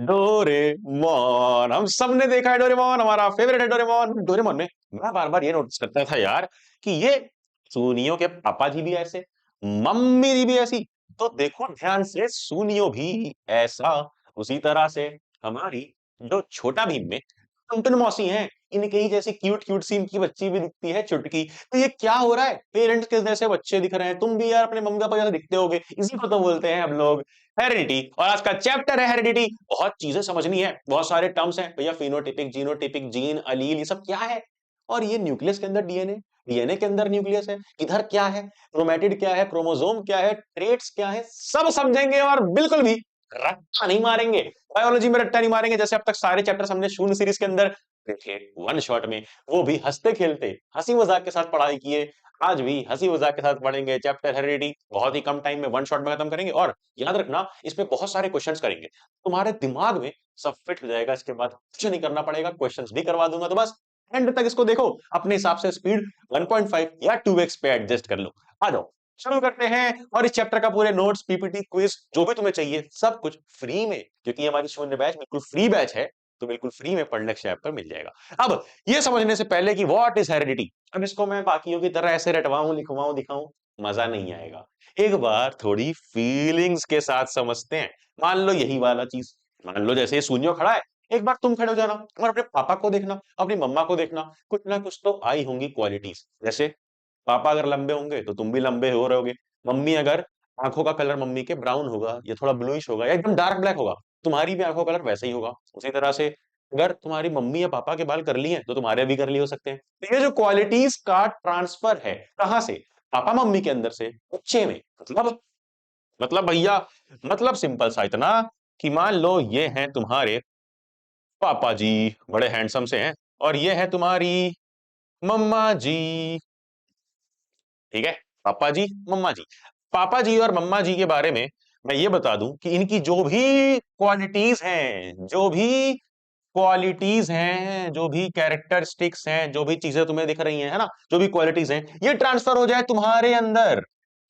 Doraemon, हम सब ने देखा है डोरेमोन, हमारा फेवरेट है डोरेमोन। डोरेमोन में मैं बार बार ये नोटिस करता था यार कि ये सुनियो के पापा जी भी ऐसे, मम्मी जी भी ऐसी, तो देखो ध्यान से सुनियो भी ऐसा। उसी तरह से हमारी जो छोटा भीम में टुनटुन मौसी हैं, इनके ही जैसी क्यूट क्यूट सी इनकी बच्ची भी दिखती है चुटकी। तो ये क्या हो रहा है, पेरेंट्स के जैसे बच्चे दिख रहे हैं, तुम भी यार अपने मम्मी पापा जैसे दिखते होगे, इसी को तो बोलते हैं हम लोग हेरिडिटी। और आज का चैप्टर है हेरिडिटी। बहुत चीजें समझनी है, बहुत सारे टर्म्स हैं भैया, फिनोटिपिक, जीनोटिपिक, जीन, अलील, ये सब क्या है। और ये न्यूक्लियस के अंदर डीएनए, डीएनए के अंदर न्यूक्लियस है, इधर क्या है, क्रोमेटिड क्या है, क्रोमोसोम क्या है, ट्रेट्स क्या है, सब समझेंगे और बिल्कुल भी रट्टा नहीं मारेंगे। बायोलॉजी में रट्टा नहीं मारेंगे, जैसे अब तक सारे चैप्टर हमने शून्य सीरीज के अंदर देखे वन शॉट में, वो भी हंसते खेलते हंसी मजाक के साथ पढ़ाई किए। आज भी हंसी मजाक के साथ पढ़ेंगे चैप्टर हेरिडिटी, बहुत ही कम टाइम में वन शॉट में खत्म करेंगे। और याद रखना, इसमें बहुत सारे क्वेश्चंस करेंगे, तुम्हारे दिमाग में सब फिट हो जाएगा। इसके बाद कुछ नहीं करना पड़ेगा, क्वेश्चंस भी करवा दूंगा, तो बस एंड तक इसको देखो, अपने हिसाब से स्पीड 1.5 या 2x पे एडजस्ट कर लो। आ जाओ शुरू करते हैं। और इस चैप्टर का पूरे नोट्स, पीपीटी, क्विज, जो भी तुम्हें चाहिए सब कुछ फ्री में, क्योंकि हमारी शून्य बैच बिल्कुल फ्री बैच है, तो बिल्कुल फ्री में पढ़ने के ऐप पर मिल जाएगा। अब ये समझने से पहले कि व्हाट इज हेरिडिटी, अब इसको मैं बाकियों की तरह ऐसे रटवाऊं, लिखवाऊं, दिखाऊं, मजा नहीं आएगा। एक बार थोड़ी फीलिंग्स के साथ समझते हैं। मान लो यही वाला चीज, मान लो जैसे ये शून्य खड़ा है, एक बार तुम खड़े हो जाना और अपने पापा को देखना, अपनी मम्मा को देखना, कुछ ना कुछ तो आई होंगी क्वालिटीज। जैसे पापा अगर लंबे होंगे तो तुम भी लंबे हो रहोगे। मम्मी अगर, आंखों का कलर मम्मी के ब्राउन होगा या थोड़ा ब्लूइश होगा या एकदम डार्क ब्लैक होगा, तुम्हारी भी आंखों का कलर वैसे ही होगा। उसी तरह से अगर तुम्हारी मम्मी या पापा के बाल करली हैं तो तुम्हारे भी करली हो सकते हैं। तो ये जो क्वालिटीज का ट्रांसफर है, कहां से, पापा मम्मी के अंदर से बच्चे में। मतलब भैया, मतलब सिंपल सा इतना कि मान लो ये हैं तुम्हारे पापा जी, बड़े हैंडसम से हैं, और ये है तुम्हारी मम्मा जी। ठीक है, पापा जी, मम्मा जी। पापा जी और मम्मा जी के बारे में मैं ये बता दूं कि इनकी जो भी क्वालिटीज हैं, जो भी क्वालिटीज हैं, जो भी कैरेक्टरिस्टिक्स हैं, जो भी चीजें तुम्हें दिख रही हैं, है ना, जो भी क्वालिटीज हैं, ये ट्रांसफर हो जाए तुम्हारे अंदर,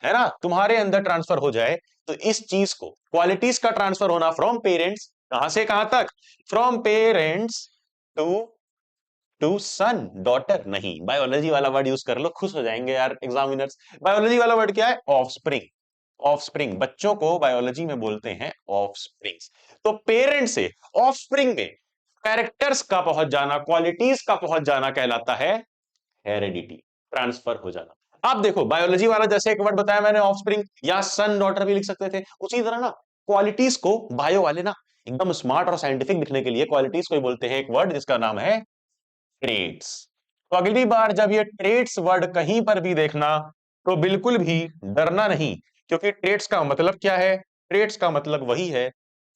है ना, तुम्हारे अंदर ट्रांसफर हो जाए, तो इस चीज को, क्वालिटीज का ट्रांसफर होना फ्रॉम पेरेंट्स, कहां से कहां तक, from parents to to son, daughter नहीं, बायोलॉजी वाला वर्ड यूज कर लो, खुश हो जाएंगे यार एग्जामिनर्स। बायोलॉजी वाला वर्ड क्या है, ऑफस्प्रिंग। ऑफस्प्रिंग, बच्चों को बायोलॉजी में बोलते हैं ऑफस्प्रिंग्स। तो पेरेंट से ऑफस्प्रिंग में कैरेक्टर्स का पहुंच जाना, क्वालिटीज का पहुंच जाना कहलाता है हेरेडिटी, ट्रांसफर हो जाना। आप देखो बायोलॉजी वाला जैसे एक वर्ड बताया मैंने ऑफस्प्रिंग, या सन डॉटर भी लिख सकते थे, उसी तरह ना क्वालिटीज को बायो वाले ना एकदम स्मार्ट और साइंटिफिक दिखने के लिए क्वालिटीज को ही बोलते हैं एक वर्ड जिसका नाम है ट्रेड्स। तो अगली बार जब ये ट्रेड्स वर्ड कहीं पर भी देखना, तो बिल्कुल भी डरना नहीं, क्योंकि ट्रेड्स का मतलब क्या है, ट्रेड्स का मतलब वही है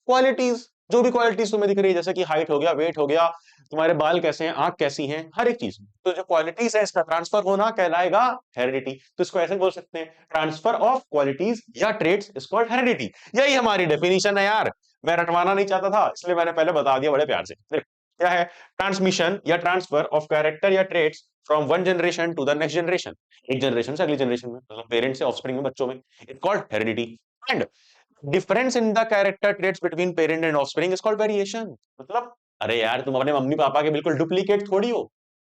क्वालिटीज। जो भी क्वालिटीज तुम्हें दिख रही है, जैसे कि हाइट हो गया, वेट हो गया, तुम्हारे बाल कैसे हैं, आंख कैसी है, हर एक चीज, तो जो क्वालिटीज है इसका ट्रांसफर होना कहलाएगा हेरिडिटी। तो इसको ऐसे बोल सकते हैं, ट्रांसफर ऑफ क्वालिटीज या ट्रेड्स इज कॉल्ड हेरिडिटी। यही हमारी डेफिनेशन है यार, मैं रटवाना नहीं चाहता था, इसलिए मैंने पहले बता दिया बड़े प्यार से। क्या है, ट्रांसमिशन या ट्रांसफर ऑफ कैरेक्टर या traits from one generation to the next generation, एक जनरेशन से अगली जनरेशन में, मतलब पेरेंट्स से ऑफस्प्रिंग में, बच्चों में, it called heredity. And difference in the character traits between parent and offspring is called variation. मतलब अरे यार, तुम अपने मम्मी पापा के बिल्कुल डुप्लीकेट थोड़ी हो।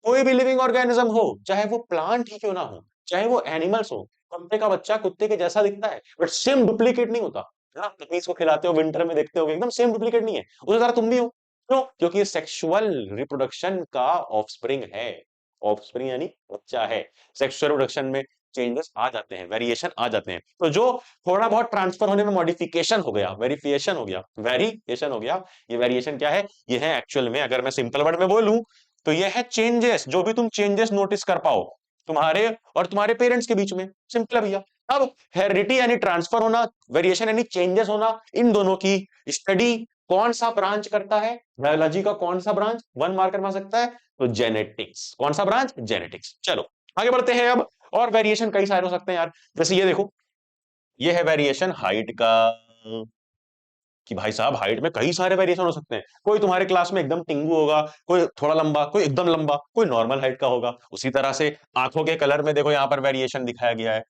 कोई भी लिविंग ऑर्गेनिज्म हो, चाहे वो प्लांट ही क्यों ना हो, चाहे वो एनिमल्स हो, कुत्ते का बच्चा कुत्ते के जैसा दिखता है, बट सेम डुप्लीकेट नहीं होता। हाँ, पपीज को खिलाते हो विंटर में, देखते हो एकदम सेम डुप्लीकेट नहीं है, उसी तरह तुम भी हो। क्यों? क्योंकि सेक्सुअल रिप्रोडक्शन का ऑफस्प्रिंग है, ऑफस्प्रिंग यानी बच्चा है। सेक्सुअल रिप्रोडक्शन में चेंजेस आ जाते हैं, वेरिएशन आ जाते हैं, तो जो थोड़ा बहुत ट्रांसफर होने में मॉडिफिकेशन हो गया, वेरिफिकेशन हो गया, वेरिएशन हो गया, ये वेरिएशन क्या है, ये है एक्चुअल में, अगर मैं सिंपल वर्ड में बोलूं तो ये है चेंजेस, जो भी तुम चेंजेस नोटिस कर पाओ तुम्हारे और तुम्हारे पेरेंट्स के बीच में, सिंपल है भैया। अब हेरिडिटी यानी ट्रांसफर होना, वेरिएशन यानी चेंजेस होना, इन दोनों की स्टडी कौन सा ब्रांच करता है, बायोलॉजी का कौन सा ब्रांच, वन मार्कर मार सकता है, तो जेनेटिक्स। कौन सा ब्रांच, जेनेटिक्स। चलो आगे बढ़ते हैं अब। और वेरिएशन कई सारे हो सकते हैं यार, जैसे ये देखो, ये है वेरिएशन हाइट का, कि भाई साहब हाइट में कई सारे वेरिएशन हो सकते हैं। कोई तुम्हारे क्लास में एकदम टिंगू होगा, कोई थोड़ा लंबा, कोई एकदम लंबा, कोई नॉर्मल हाइट का होगा। उसी तरह से आंखों के कलर में देखो, यहां पर वेरिएशन दिखाया गया है,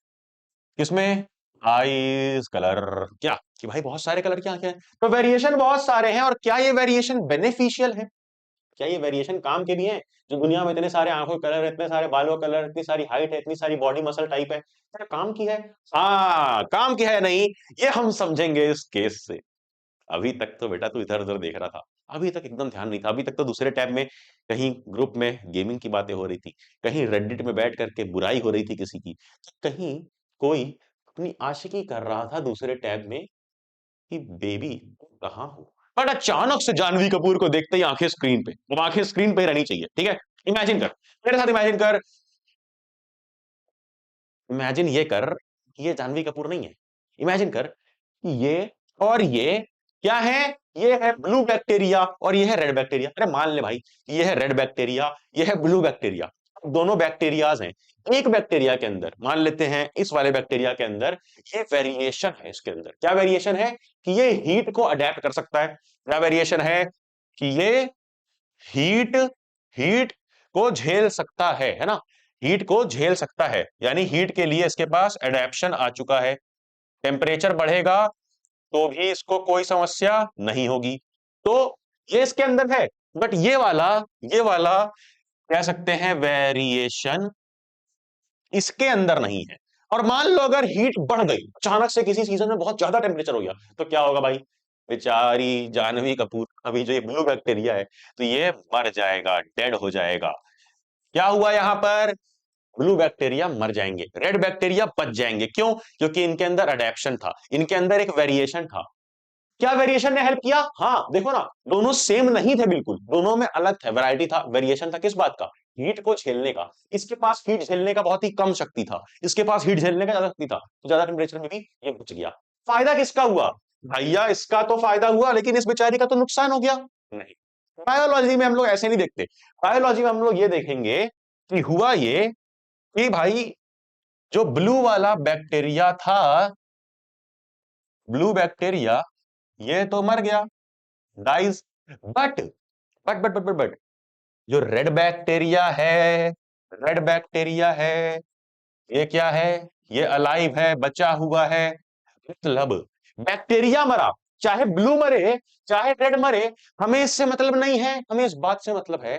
किसमें, आईज कलर, क्या कि भाई बहुत सारे कलर क्या क्या है, तो वेरिएशन बहुत सारे हैं, और क्या ये वेरिएशन बेनिफिशियल है, क्या ये वेरिएशन काम के भी हैं? जो दुनिया में इतने सारे आंखों के कलर, इतने सारे बालों का कलर, इतनी सारी हाइट है, इतनी सारी बॉडी मसल टाइप है, क्या काम की है? हाँ, काम की है नहीं, ये हम समझेंगे इस केस से। अभी तक तो बेटा तू इधर उधर देख रहा था, अभी तक एकदम ध्यान नहीं था, अभी तक तो दूसरे टैब में कहीं ग्रुप में गेमिंग की बातें हो रही थी, कहीं रेडिट में बैठ करके बुराई हो रही थी किसी की, तो कहीं कोई अपनी आशिकी कर रहा था दूसरे टैब में कि बेबी कहाँ हो। बट अचानक से जानवी कपूर को देखते ही आंखें स्क्रीन पे, वो आंखें स्क्रीन पे ही रहनी चाहिए, ठीक है? इमेजिन कर, मेरे साथ इमेजिन कर, इमेजिन ये कर कि ये जानवी कपूर नहीं है, इमेजिन कर कि ये और ये क्या है, ये है ब्लू बैक्टीरिया और ये है रेड बैक्टीरिया। अरे मान ले भाई, ये है रेड बैक्टीरिया, ये है ब्लू बैक्टीरिया, दोनों बैक्टीरियाज हैं। एक बैक्टीरिया के अंदर मान लेते हैं, इस वाले बैक्टीरिया के अंदर ये वेरिएशन है, इसके अंदर क्या वेरिएशन है कि ये हीट को अडेप्ट कर सकता है, क्या वेरिएशन है कि ये हीट हीट को झेल सकता है ना, हीट को झेल सकता है, यानी हीट के लिए इसके पास एडेप्शन आ चुका है, टेम्परेचर बढ़ेगा तो भी इसको कोई समस्या नहीं होगी, तो ये इसके अंदर है। बट ये वाला कह सकते हैं वेरिएशन इसके अंदर नहीं है। और मान लो अगर हीट बढ़ गई अचानक से, किसी सीजन में बहुत ज्यादा टेम्परेचर हो गया, तो क्या होगा भाई? बेचारी जानवी कपूर, अभी जो ये ब्लू बैक्टीरिया है, तो ये मर जाएगा, डेड हो जाएगा। क्या हुआ यहां पर? ब्लू बैक्टीरिया मर जाएंगे, रेड बैक्टीरिया बच जाएंगे, क्यों? क्योंकि इनके अंदर अडेप्शन था, इनके अंदर एक वेरिएशन था। क्या वेरिएशन ने हेल्प किया? हाँ देखो ना, दोनों सेम नहीं थे बिल्कुल, दोनों में अलग था, वैरायटी था, वेरिएशन था किस बात का? हीट को झेलने का। इसके पास हीट झेलने का बहुत ही कम शक्ति था, इसके पास हीट झेलने का ज्यादा शक्ति था, तो ज्यादा टेम्परेचर में भी ये बच गया। फायदा किसका हुआ? भैया इसका तो फायदा हुआ, लेकिन इस बेचारी का तो नुकसान हो गया। नहीं, बायोलॉजी में हम लोग ऐसे नहीं देखते, बायोलॉजी में हम लोग ये देखेंगे कि हुआ ये कि भाई जो ब्लू वाला बैक्टीरिया था, ब्लू बैक्टीरिया, ये तो मर गया, डाइज। बट बट जो रेड बैक्टीरिया है, रेड बैक्टीरिया है, ये क्या है? ये अलाइव है, बचा हुआ है। मतलब बैक्टीरिया मरा, चाहे ब्लू मरे चाहे रेड मरे, हमें इससे मतलब नहीं है, हमें इस बात से मतलब है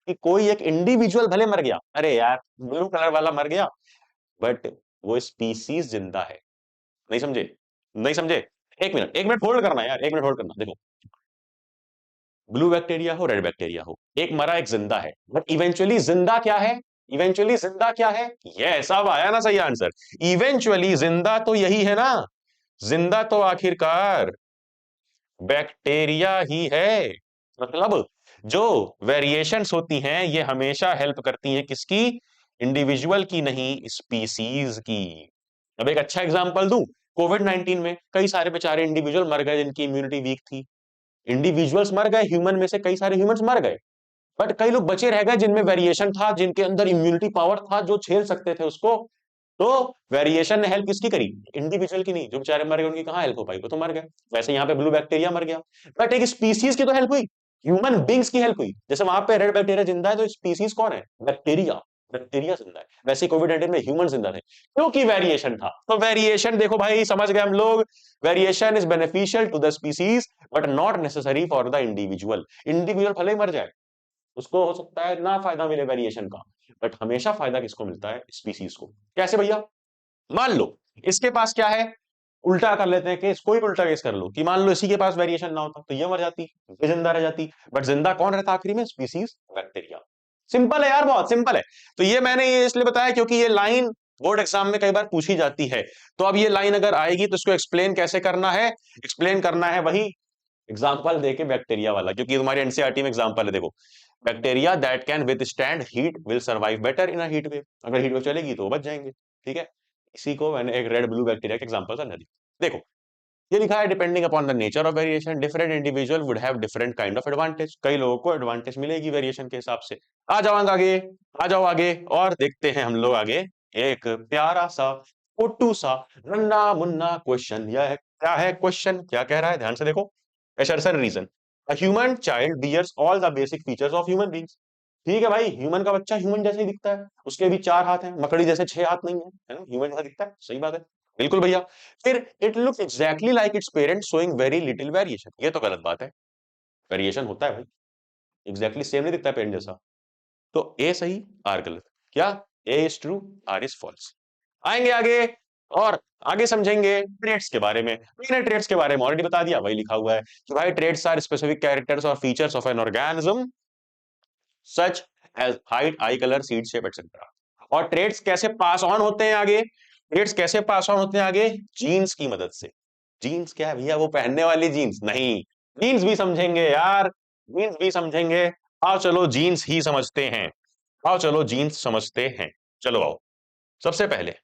कि कोई एक इंडिविजुअल भले मर गया, अरे यार ब्लू कलर वाला मर गया, बट वो स्पीसीज जिंदा है। नहीं समझे? नहीं समझे? एक मिनट होल्ड करना यार, एक मिनट होल्ड करना। देखो, ब्लू बैक्टीरिया हो रेड बैक्टीरिया हो, एक मरा एक जिंदा है, बट इवेंचुअली जिंदा क्या है? इवेंचुअली जिंदा क्या है? ये सब आया ना सही आंसर। इवेंचुअली जिंदा तो यही है ना, जिंदा तो आखिरकार बैक्टीरिया ही है। मतलब जो वेरिएशंस होती हैं ये हमेशा हेल्प करती हैं किसकी? इंडिविजुअल की नहीं, स्पीसीज की। अब एक अच्छा एग्जांपल दूं, कोविड-19 में कई सारे बेचारे इंडिविजुअल मर गए जिनकी इम्यूनिटी वीक थी, इंडिविजुअल्स मर गए, ह्यूमन में से कई सारे ह्यूमंस मर गए, बट कई लोग बचे रह गए जिनमें वेरिएशन था, जिनके अंदर इम्यूनिटी पावर था, जो झेल सकते थे उसको। तो वेरिएशन ने हेल्प किसकी करी? इंडिविजुअल की नहीं, जो बेचारे मर गए उनकी कहां हेल्प हो पाई, वो तो मर गए। वैसे यहाँ पे ब्लू बैक्टीरिया मर गया, बट एक स्पीसीज की तो हेल्प हुई, ह्यूमन बींग्स की हेल्प हुई। जैसे वहां पे रेड बैक्टीरिया जिंदा है, तो स्पीसीज कौन है? बैक्टीरिया, बैक्टीरिया जिंदा है। वैसे कोविड-19 में ह्यूमन जिंदा थे क्योंकि वेरिएशन था। तो वेरिएशन देखो भाई, समझ गए हम लोग, variation is beneficial to the species but not necessary for the individual. Individual भले ही मर जाए, उसको हो सकता है ना फायदा मिले वेरिएशन का, बट हमेशा फायदा किसको मिलता है? स्पीसीज को। कैसे भैया? मान लो इसके पास क्या है, उल्टा कर लेते हैं केस, कोई भी उल्टा केस कर लो कि मान लो इसी के पास वेरिएशन ना होता तो ये मर जाती, ये जिंदा रह जाती, बट जिंदा कौन रहता आखिरी में? Species, bacteria. सिंपल है यार, बहुत सिंपल है। तो ये मैंने ये इसलिए बताया क्योंकि ये लाइन बोर्ड एग्जाम में कई बार पूछी जाती है, तो अब ये लाइन अगर आएगी तो इसको एक्सप्लेन कैसे करना है? एक्सप्लेन करना है वही एग्जाम्पल देके बैक्टीरिया वाला, क्योंकि तुम्हारी एनसीईआरटी में एग्जाम्पल है, देखो, bacteria that can withstand heat will survive better in a heat wave. अगर हीट वेव चलेगी तो वो बच जाएंगे, ठीक है? इसी को मैंने एक रेड ब्लू बैक्टीरिया के एग्जांपल समझा दी। देखो, ये लिखा है depending upon the nature of variation different individual would have different kind of advantage. कई लोगों को एडवांटेज मिलेगी वेरिएशन के हिसाब से। आ जाओ आगे, आ जाओ आगे और देखते हैं हम लोग आगे एक प्यारा सा छोटू सा नन्ना मुन्ना क्वेश्चन। यह है क्या? है क्वेश्चन क्या कह रहा है, ध्यान से देखो। assertion reason, a human child bears all the basic features of human beings। ठीक है भाई, ह्यूमन का बच्चा ह्यूमन जैसे ही दिखता है, उसके भी चार हाथ हैं, मकड़ी जैसे छह हाथ नहीं है, है ना? ह्यूमन जैसा दिखता है, सही बात है। बिल्कुल भैया। फिर it looks exactly like it's parent showing very little variation, ये तो गलत बात है, वेरिएशन होता है भाई, एग्जैक्टली सेम नहीं दिखता पेरेंट जैसा। तो ए सही, आर गलत। क्या? A is true, R is false. आएंगे आगे, और आगे समझेंगे ट्रेड्स के बारे में। मैंने ट्रेड्स के बारे में ऑलरेडी बता दिया, वही लिखा हुआ है कि भाई ट्रेड्स आर स्पेसिफिक कैरेक्टर्स और features of an organism such as height, eye colour, seed shape etcetera. और ट्रेड्स कैसे पास ऑन होते हैं आगे, ट्रेड्स कैसे पास ऑन होते हैं आगे? जीन्स की मदद से। जीन्स क्या है भैया, वो पहनने वाली जीन्स नहीं, जीन्स भी समझेंगे यार, जीन्स भी समझेंगे। आओ चलो जीन्स ही समझते हैं, आओ चलो जीन्स समझते हैं। चलो आओ, सबसे पहले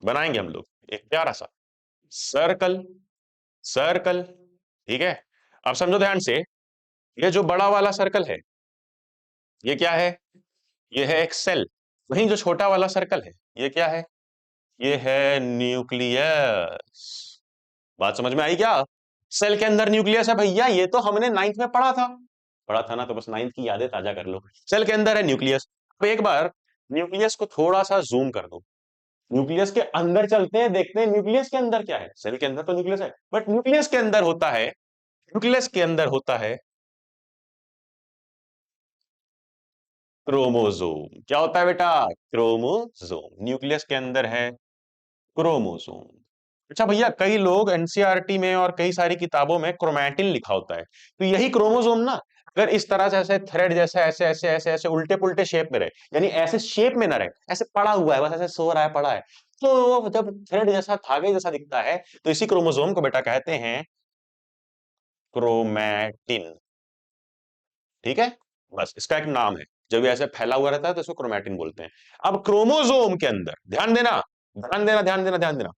बनाएंगे हम लोग एक प्यारा सा सर्कल, सर्कल, ठीक है। अब समझो ध्यान से, ये जो बड़ा वाला सर्कल है, ये क्या है? ये है एक सेल। वहीं जो छोटा वाला सर्कल है, ये क्या है? ये है न्यूक्लियस। बात समझ में आई क्या? सेल के अंदर न्यूक्लियस है भैया, ये तो हमने नाइन्थ में पढ़ा था, पढ़ा था ना, तो बस नाइन्थ की यादें ताजा कर लो। सेल के अंदर है न्यूक्लियस। अब एक बार न्यूक्लियस को थोड़ा सा जूम कर दो, न्यूक्लियस के अंदर चलते हैं, देखते हैं न्यूक्लियस के अंदर क्या है। सेल के अंदर तो न्यूक्लियस है, बट न्यूक्लियस के अंदर होता है, न्यूक्लियस के अंदर होता है क्रोमोसोम। क्या होता है बेटा? क्रोमोसोम। न्यूक्लियस के अंदर है क्रोमोसोम। अच्छा भैया, कई लोग एनसीईआरटी में और कई सारी किताबों में क्रोमैटिन लिखा होता है, तो यही क्रोमोसोम ना, अगर इस तरह से ऐसे थ्रेड जैसे ऐसे ऐसे ऐसे ऐसे उल्टे पुल्टे शेप में रहे, यानी ऐसे शेप में ना रहे, ऐसे पड़ा हुआ है, बस ऐसे सो रहा है, पड़ा है, तो जब थ्रेड जैसा धागे जैसा दिखता है, तो इसी क्रोमोसोम को बेटा कहते हैं क्रोमैटिन। ठीक है, बस इसका एक नाम है, जब ये ऐसे फैला हुआ रहता है तो इसको क्रोमैटिन बोलते हैं। अब क्रोमोसोम के अंदर ध्यान देना, ध्यान देना, ध्यान देना, ध्यान देना,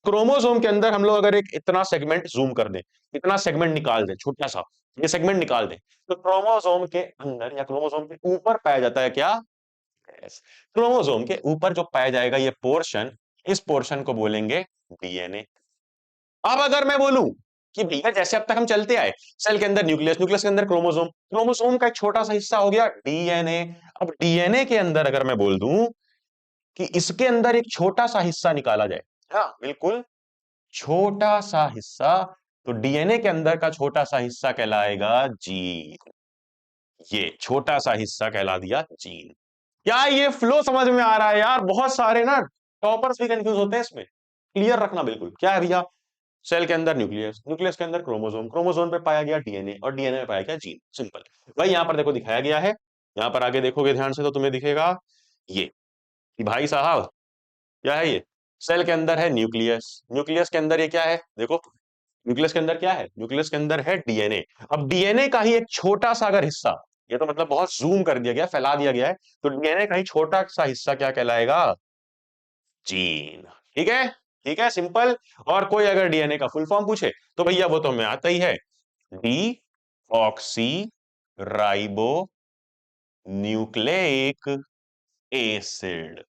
क्रोमोसोम के अंदर हम लोग अगर एक इतना सेगमेंट जूम कर दें, इतना सेगमेंट निकाल दें, छोटा सा ये सेगमेंट निकाल दें, तो क्रोमोसोम के अंदर या क्रोमोसोम के ऊपर पाया जाता है क्या? Yes. क्रोमोसोम के ऊपर जो पाया जाएगा ये पोर्शन, इस पोर्शन को बोलेंगे डीएनए। अब अगर मैं बोलूं कि भैया जैसे अब तक हम चलते आए, सेल के अंदर न्यूक्लियस, न्यूक्लियस के अंदर क्रोमोसोम, क्रोमोसोम का एक छोटा सा हिस्सा हो गया डीएनए। अब डीएनए के अंदर अगर मैं बोल दूं कि इसके अंदर एक छोटा सा हिस्सा निकाला जाए, हाँ बिल्कुल, छोटा सा हिस्सा, तो डीएनए के अंदर का छोटा सा हिस्सा कहलाएगा जीन। ये छोटा सा हिस्सा कहला दिया जीन। क्या ये फ्लो समझ में आ रहा है यार? बहुत सारे ना टॉपर्स भी कंफ्यूज होते हैं इसमें, क्लियर रखना बिल्कुल। क्या है भैया? सेल के अंदर न्यूक्लियस, न्यूक्लियस के अंदर क्रोमोसोम, क्रोमोसोम पे पाया गया डीएनए, और डीएनए में पाया गया जीन। सिंपल। भाई यहां पर देखो दिखाया गया है, यहां पर आगे देखोगे ध्यान से तो तुम्हें दिखेगा ये कि भाई साहब क्या है ये? सेल के अंदर है न्यूक्लियस, न्यूक्लियस के अंदर ये क्या है? देखो न्यूक्लियस के अंदर क्या है? न्यूक्लियस के अंदर है डीएनए। अब डीएनए का ही एक छोटा सा अगर हिस्सा, ये तो मतलब बहुत जूम कर दिया गया, फैला दिया गया है, तो डीएनए का ही छोटा सा हिस्सा क्या कहलाएगा? जीन। ठीक है, ठीक है, सिंपल। और कोई अगर डीएनए का फुल फॉर्म पूछे तो भैया वो तो हमें आता ही है, D oxy ribo nucleic acid.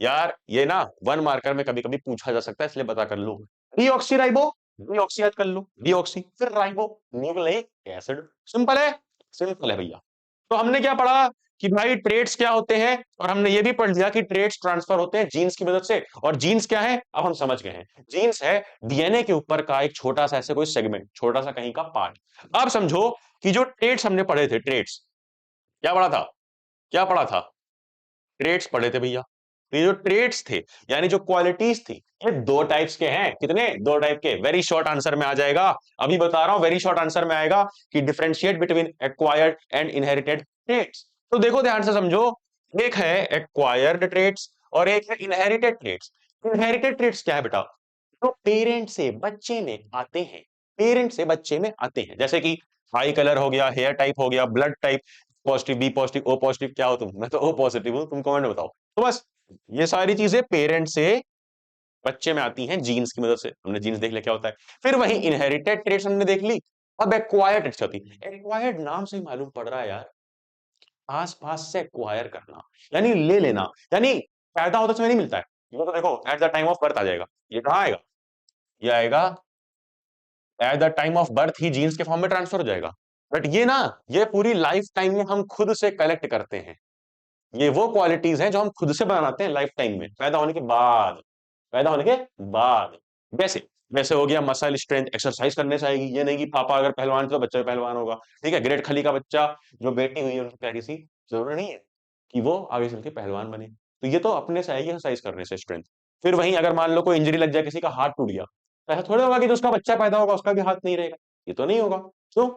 यार ये ना वन मार्कर में कभी कभी पूछा जा सकता है, इसलिए पता कर लो। डीऑक्सी राइबो, डीऑक्सी याद कर लो, डीऑक्सी फिर राइबो न्यूक्लिक एसिड। सिंपल है, सिंपल है भैया। तो हमने क्या पढ़ा कि भाई ट्रेड्स क्या होते हैं, और हमने ये भी पढ़ लिया कि ट्रेड्स ट्रांसफर होते हैं जीन्स की मदद से। और जीन्स क्या है अब हम समझ गए हैं, जीन्स है डीएनए के ऊपर का एक छोटा सा ऐसे कोई सेगमेंट, छोटा सा कहीं का पार्ट। अब समझो कि जो ट्रेड्स हमने पढ़े थे, ट्रेड्स क्या पढ़ा था? क्या पढ़ा था? ट्रेड्स पढ़े थे भैया। तो ये जो ट्रेड्स थे, यानी जो क्वालिटीज थी, ये दो टाइप्स के हैं। कितने? दो टाइप के। वेरी शॉर्ट आंसर में आ जाएगा, अभी बता रहा हूं, वेरी शॉर्ट आंसर में आएगा कि differentiate between acquired and inherited traits. तो देखो ध्यान से समझो, एक है एक्वायर्ड ट्रेड्स और एक है इनहेरिटेड ट्रेड्स। इनहेरिटेड ट्रेड्स क्या है बेटा? तो पेरेंट से बच्चे में आते हैं, पेरेंट से बच्चे में आते हैं, जैसे कि आई कलर हो गया, हेयर टाइप हो गया, blood type, positive, B positive, O positive. क्या हो तुम? मैं तो ओ पॉजिटिव हूं, तुम कमेंट में बताओ। तो बस ये सारी चीजें पेरेंट से बच्चे में आती हैं जीन्स की मदद से। हमने जीन्स देख लिया क्या होता है। फिर वही इनहेरिटेड ट्रेट्स हमने देख ली। अब एक्वायर्ड ट्रेट्स होती है। एक्वायर्ड नाम से ही मालूम पड़ रहा है यार, आस-पास से एक्वायर करना, यानी ले लेना, यानी पैदा होते समय नहीं मिलता है। ये तो देखो at the time of birth आ जाएगा। ये कहां आएगा? ये आएगा at the time of birth ही जीन्स के फॉर्म में ट्रांसफर हो जाएगा। बट ये ना, ये पूरी लाइफ टाइम में हम खुद से कलेक्ट करते हैं। ये वो क्वालिटीज हैं जो हम खुद से बनाते हैं लाइफ टाइम में, पैदा होने के बाद। पैदा होने के बाद। वैसे वैसे हो गया मसल स्ट्रेंथ एक्सरसाइज करने से आएगी, ये नहीं कि पापा अगर पहलवान थे तो बच्चा भी पहलवान होगा। ठीक है, ग्रेट खली का बच्चा जो बेटी हुई है उनकी प्यारी सी, जरूरी नहीं है कि वो आगे चल के पहलवान बने। तो ये तो अपने से आएगी एक्सरसाइज करने से स्ट्रेंथ। फिर वहीं अगर मान लो कोई इंजरी लग जाए, किसी का हाथ टूट गया, तो ऐसा थोड़ा होगा कि जो उसका बच्चा पैदा होगा उसका भी हाथ नहीं रहेगा, ये तो नहीं होगा। क्यों?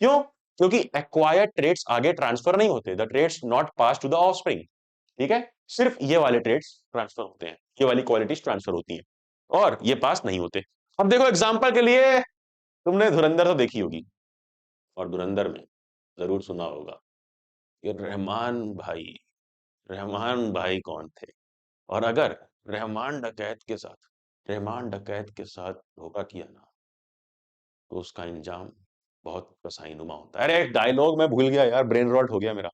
क्यों? क्योंकि एक्वायर्ड ट्रेड्स आगे ट्रांसफर नहीं होते, the traits not pass to the offspring. ठीक है, सिर्फ ये वाले ट्रेड्स ट्रांसफर होते हैं, ये वाली क्वालिटीज ट्रांसफर होती हैं, और ये पास नहीं होते। अब देखो एग्जांपल के लिए, तुमने धुरंधर तो देखी होगी, और धुरंधर में जरूर सुना होगा कि रहमान भाई कौन थे, और अगर रहमान डकैत के साथ धोखा किया ना, तो उसका अंजाम बहुत कसाईनुमा होता है। अरे एक डायलॉग मैं भूल गया यार, ब्रेन रॉट हो गया मेरा।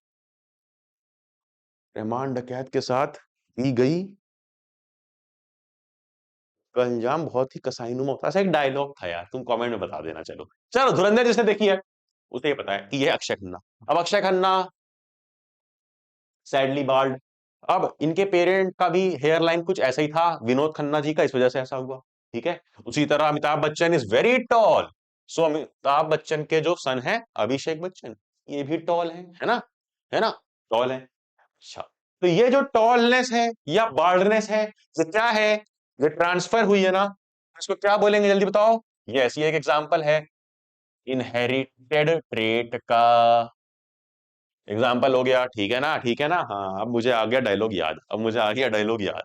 रहमान डकैत के साथ दी गई का अंजाम बहुत ही कसाईनुमा होता है, ऐसा एक डायलॉग था यार, तुम कमेंट में बता देना। चलो चलो, धुरंधर जिसने देखी है उसे ये पता है कि ये अक्षय खन्ना। अब अक्षय खन्ना सैडली बाल्ड। अब इनके पेरेंट का भी हेयर लाइन कुछ ऐसा ही था विनोद खन्ना जी का, इस वजह से ऐसा हुआ। ठीक है, उसी तरह Amitabh Bachchan is very tall, so Amitabh Bachchan के जो सन है अभिषेक बच्चन, ये भी टॉल है ना, है ना, टॉल है। अच्छा, तो ये जो टॉलनेस है या बाल्डनेस है, ये क्या है, ये ट्रांसफर हुई है ना, इसको क्या बोलेंगे जल्दी बताओ। ये ऐसी एक एग्जांपल है इनहेरिटेड ट्रेट का, एग्जाम्पल हो गया। ठीक है ना, ठीक है ना, हाँ अब मुझे आ गया डायलॉग याद, अब मुझे आ गया डायलॉग याद।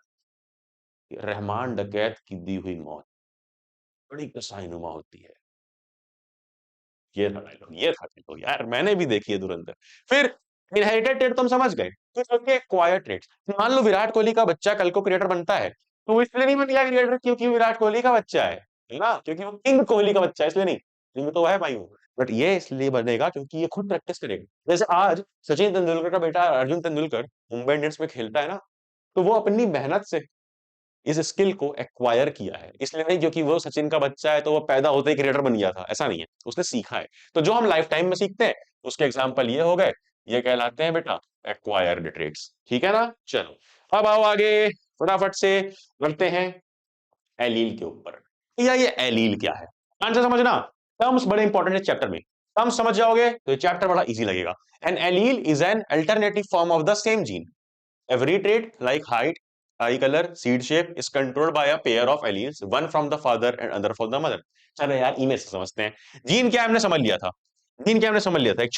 रहमान डकैत की दी हुई मौत बड़ी कसाईनुमा होती है। ये था डायलॉग, ये था डायलॉग यार, मैंने भी देखी है धुरंधर। फिर इनहेरिटेड ट्रेट तुम समझ गए, फिर होती क्वायर ट्रेट। मान लो विराट कोहली का बच्चा कल को क्रिकेटर बनता है, तो वो इसलिए नहीं बन गया क्रिकेटर क्योंकि विराट कोहली का बच्चा है ना, क्योंकि वो किंग कोहली का बच्चा है इसलिए नहीं, किंग तो है भाई वो, बट ये इसलिए बनेगा क्योंकि ये खुद प्रैक्टिस करेगा। जैसे आज सचिन तेंदुलकर का बेटा अर्जुन तेंदुलकर मुंबई इंडियंस में खेलता है ना, तो वो अपनी मेहनत से इस स्किल को एक्वायर किया है, इसलिए नहीं क्योंकि वो सचिन का बच्चा है तो वो पैदा होते ही क्रिकेटर बन गया था, ऐसा नहीं है, उसने सीखा है। तो जो हम लाइफ टाइम में सीखते हैं उसके एग्जाम्पल ये हो गए, ये कहलाते हैं बेटा एक्वायर्ड ट्रेड्स। ठीक है ना, चलो अब आओ आगे, फटाफट से बढ़ते हैं एलील के ऊपर। या ये एलील क्या है, आंसर समझना, टर्म्स बड़े इंपॉर्टेंट है चैप्टर में, टर्म्स समझ जाओगे तो ये चैप्टर बड़ा इजी लगेगा। An allele is an alternative form of the same gene. Every trait like height, eye color, seed shape is controlled by a pair of alleles, one from the father and other from the mother. चलो यार image से समझते हैं। Gene क्या हमने समझ लिया था, जीन क्या हमने समझ लिया था, एक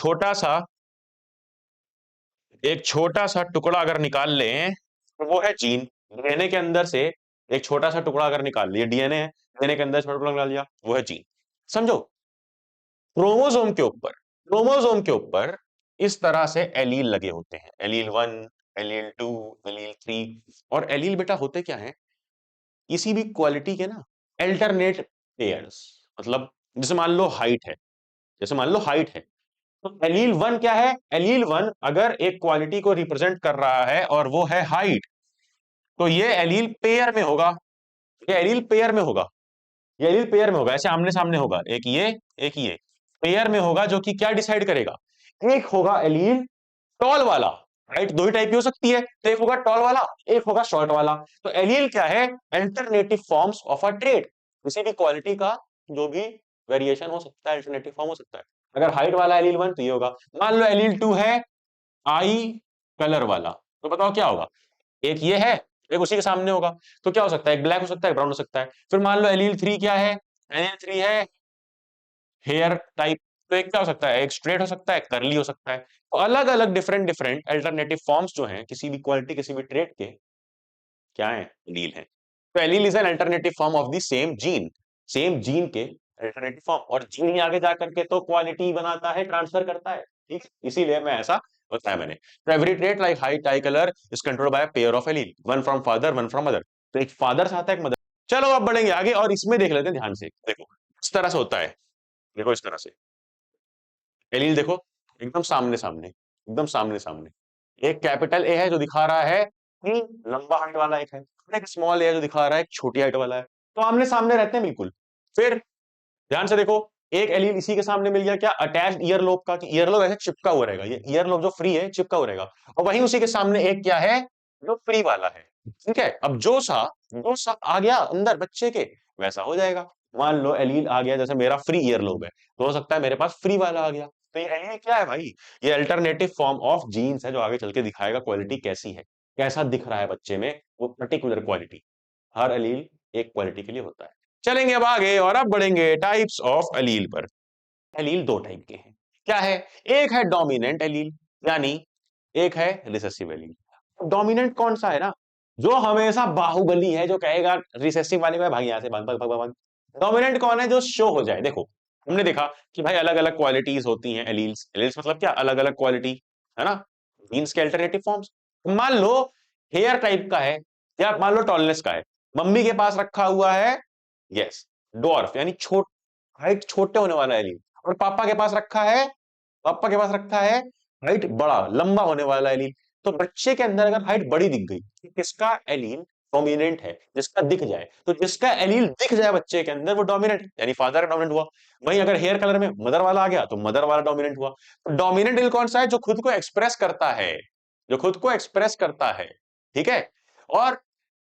छोटा सा टुकड़ा अगर निकाल लें तो वो है जीन। डीएनए के अंदर से एक छोटा सा टुकड़ा अगर निकाल लिया, डीएनए है, डीएनए के अंदर छोटा टुकड़ा निकाल लिया, वो है जीन। समझो, क्रोमोसोम के ऊपर, क्रोमोसोम के ऊपर इस तरह से एलील लगे होते हैं, एलील 1, एलील 2, एलील 3। और एलील बेटा होते क्या है, किसी भी क्वालिटी के ना अल्टरनेट पेयर्स। मतलब जैसे मान लो हाइट है, जैसे मान लो हाइट है, तो एलील 1 क्या है, एलील 1 अगर एक क्वालिटी को रिप्रेजेंट कर रहा है और वो है हाइट, तो ये एलील पेयर में होगा, ये एलील पेयर में होगा, ये एलील पेयर में होगा, ऐसे आमने सामने होगा, एक ये एक ये पेयर में होगा, जो कि क्या डिसाइड करेगा, एक होगा एलील टॉल वाला, राइट, दो ही टाइप की हो सकती है, तो एक होगा टॉल वाला, एक होगा शॉर्ट वाला। तो एलील क्या है, alternative forms of a trait, किसी भी क्वालिटी का जो भी वेरिएशन हो सकता है, अल्टरनेटिव फॉर्म हो सकता है। अगर हाइट वाला एलील 1 तो ये होगा, मान लो एलील 2 है आई कलर वाला, तो बताओ क्या होगा, एक ये है, एक उसी के सामने होगा, तो क्या हो सकता है, एक ब्लैक हो सकता है, ब्राउन हो सकता है। फिर मान लो एलील 3 क्या है, एलील 3 है हेयर टाइप, तो एक क्या हो सकता है, एक स्ट्रेट हो सकता है, एक कर्ली हो सकता है। तो अलग अलग डिफरेंट डिफरेंट अल्टरनेटिव फॉर्म्स जो हैं किसी भी क्वालिटी किसी भी ट्रेट के, क्या है, एलील है। तो allele is an alternative form of the same gene के अल्टरनेटिव फॉर्म, और जीन ही आगे जाकर के तो क्वालिटी बनाता है, ट्रांसफर करता है। ठीक, इसीलिए मैं ऐसा बताया मैंने। तो every trait like height, eye colour is controlled by a pair of allele, one from father one from mother. तो एक फादर से आता है, एक मदर। चलो अब बढ़ेंगे आगे, और इसमें देख लेते हैं ध्यान से, देखो इस तरह से होता है, देखो इस तरह से एलील देखो, एकदम सामने सामने, एकदम सामने सामने। एक कैपिटल ए है जो दिखा रहा है कि लंबा हाइट वाला, एक है, एक स्मॉल ए है जो दिखा रहा है छोटी हाइट वाला है, तो आमने सामने रहते हैं बिल्कुल। फिर ध्यान से देखो, एक एलील इसी के सामने मिल गया, क्या, अटैच्ड ईयरलोब का, कि ईयरलोब ऐसे चिपका हुआ रहेगा, ये ईयरलोब जो फ्री है चिपका हुआ रहेगा, और वहीं उसी के सामने एक क्या है जो फ्री वाला है, ठीक है, अब जो सा आ गया अंदर बच्चे के, वैसा हो जाएगा। मान लो एलील आ गया, जैसे मेरा फ्री ईयरलोब है, तो हो सकता है मेरे पास फ्री वाला आ गया। तो ये एलील क्या है भाई? ये अल्टरनेटिव फॉर्म ऑफ जीन्स है, जो आगे चल के दिखाएगा क्वालिटी कैसी है, कैसा दिख रहा है बच्चे में वो पर्टिकुलर क्वालिटी। हर अलील एक क्वालिटी के लिए होता है। चलेंगे अब आगे और अब बढ़ेंगे टाइप्स ऑफ अलील पर। एलील दो टाइप के हैं। क्या है? एक है डोमिनेंट एलील, यानी एक है रिसेसिव एलील। डोमिनेंट कौन सा है ना, जो हमेशा बाहुबली है, जो कहेगा रिसेसिव वाले में भाग यहाँ से, भाग भाग भाग भाग। डोमिनेंट कौन है? जो शो हो जाए। देखो, हमने देखा कि भाई अलग अलग क्वालिटीज होती हैं एलील्स। एलील्स मतलब क्या? अलग अलग क्वालिटी, है ना, जीन्स के अल्टरनेटिव फॉर्म्स। मान लो हेयर टाइप का है, या मान लो टॉलनेस का है, मम्मी के पास रखा हुआ है, यस, डॉर्फ यानी छोट, हाइट छोटे होने वाला एलील। और पापा के पास रखा है हाइट बड़ा लंबा होने वाला एलील। तो बच्चे के अंदर अगर हाइट बड़ी दिख गई, तो किसका एलील डोमिनेंट है? जिसका दिख जाए, तो जिसका एलील दिख जाए बच्चे के अंदर वो डोमिनेंट, यानी फादर डोमिनेंट हुआ। वहीं अगर हेयर कलर में मदर वाला आ गया, तो मदर वाला डोमिनेंट हुआ। तो डोमिनेंट एलील कौन सा है? जो खुद को एक्सप्रेस करता है, जो खुद को एक्सप्रेस करता है, ठीक है। और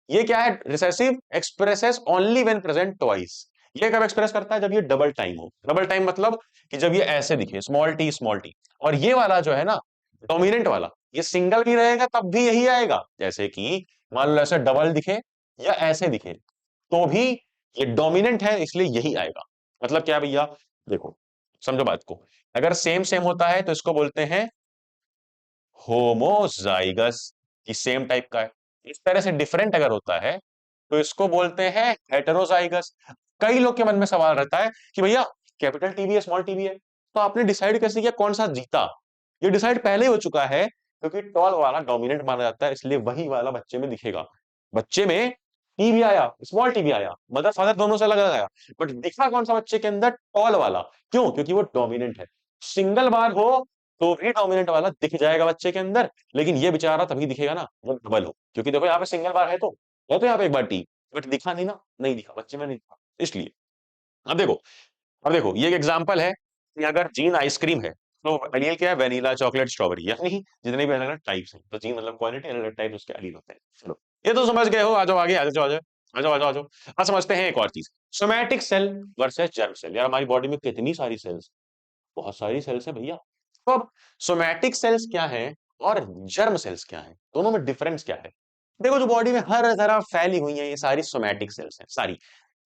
ये क्या है? Recessive expresses only when present twice. ये कब एक्सप्रेस करता है? जब ये डबल टाइम हो। डबल टाइम मतलब कि जब ये ऐसे दिखे, स्मॉल टी स्मॉल टी। और ये वाला जो है ना, डोमिनेंट वाला, ये सिंगल भी रहेगा तब भी यही आएगा। जैसे कि मान लो ऐसे डबल दिखे या ऐसे दिखे, तो भी ये डोमिनेंट है, इसलिए यही आएगा। मतलब क्या भैया? देखो, समझो बात को। अगर सेम सेम होता है तो इसको बोलते हैं होमोजाइगस, कि सेम टाइप का है। इस तरह से डिफरेंट अगर होता है तो इसको बोलते हैं हेटेरोजाइगस। कई लोग के मन में सवाल रहता है कि भैया कैपिटल टीबी है स्मॉल टीबी है, तो आपने डिसाइड कैसे किया कौन सा जीता? ये डिसाइड पहले ही हो चुका है, क्योंकि टॉल वाला डोमिनेंट माना जाता है, इसलिए वही वाला बच्चे में दिखेगा। बच्चे में टीबी आया, स्मॉल टीबी आया, मदर फादर दोनों से अलग अलग आया, बट दिखा कौन सा बच्चे के अंदर? टॉल वाला। क्यों? क्योंकि वो डोमिनेंट है। सिंगल बार हो तो भी डोमिनेंट वाला दिख जाएगा बच्चे के अंदर, लेकिन ये बेचारा तभी दिखेगा ना जब डबल हो। क्योंकि देखो यहाँ पे सिंगल बार है तो यहाँ पे एक बार टी, बट दिखा नहीं ना, नहीं दिखा बच्चे में, नहीं दिखा इसलिए। अब देखो, ये एक एग्जांपल है कि अगर जीन आइसक्रीम है, तो अनियल क्या है? वेनिला, चॉकलेट, स्ट्रॉबेरी, यानी जितने भी अलग अलग टाइप्स हैं, तो जीन मतलब क्वालिटी, अलग अलग टाइप उसके अनिल होते हैं। चलो, ये तो समझ गए हो। आ जाओ आगे, आ जाओ, आ जाओ, आ जाओ, आ जाओ, आ जाओ। अब समझते हैं एक और चीज, somatic cell versus germ cell. यार हमारी बॉडी में कितनी सारी सेल्स, बहुत सारी सेल्स है भैया। तो अब सोमैटिक सेल्स क्या है और जर्म सेल्स क्या है, दोनों में डिफरेंस क्या है? देखो, जो बॉडी में हर तरह फैली हुई है, ये सारी सोमैटिक सेल्स हैं। सारी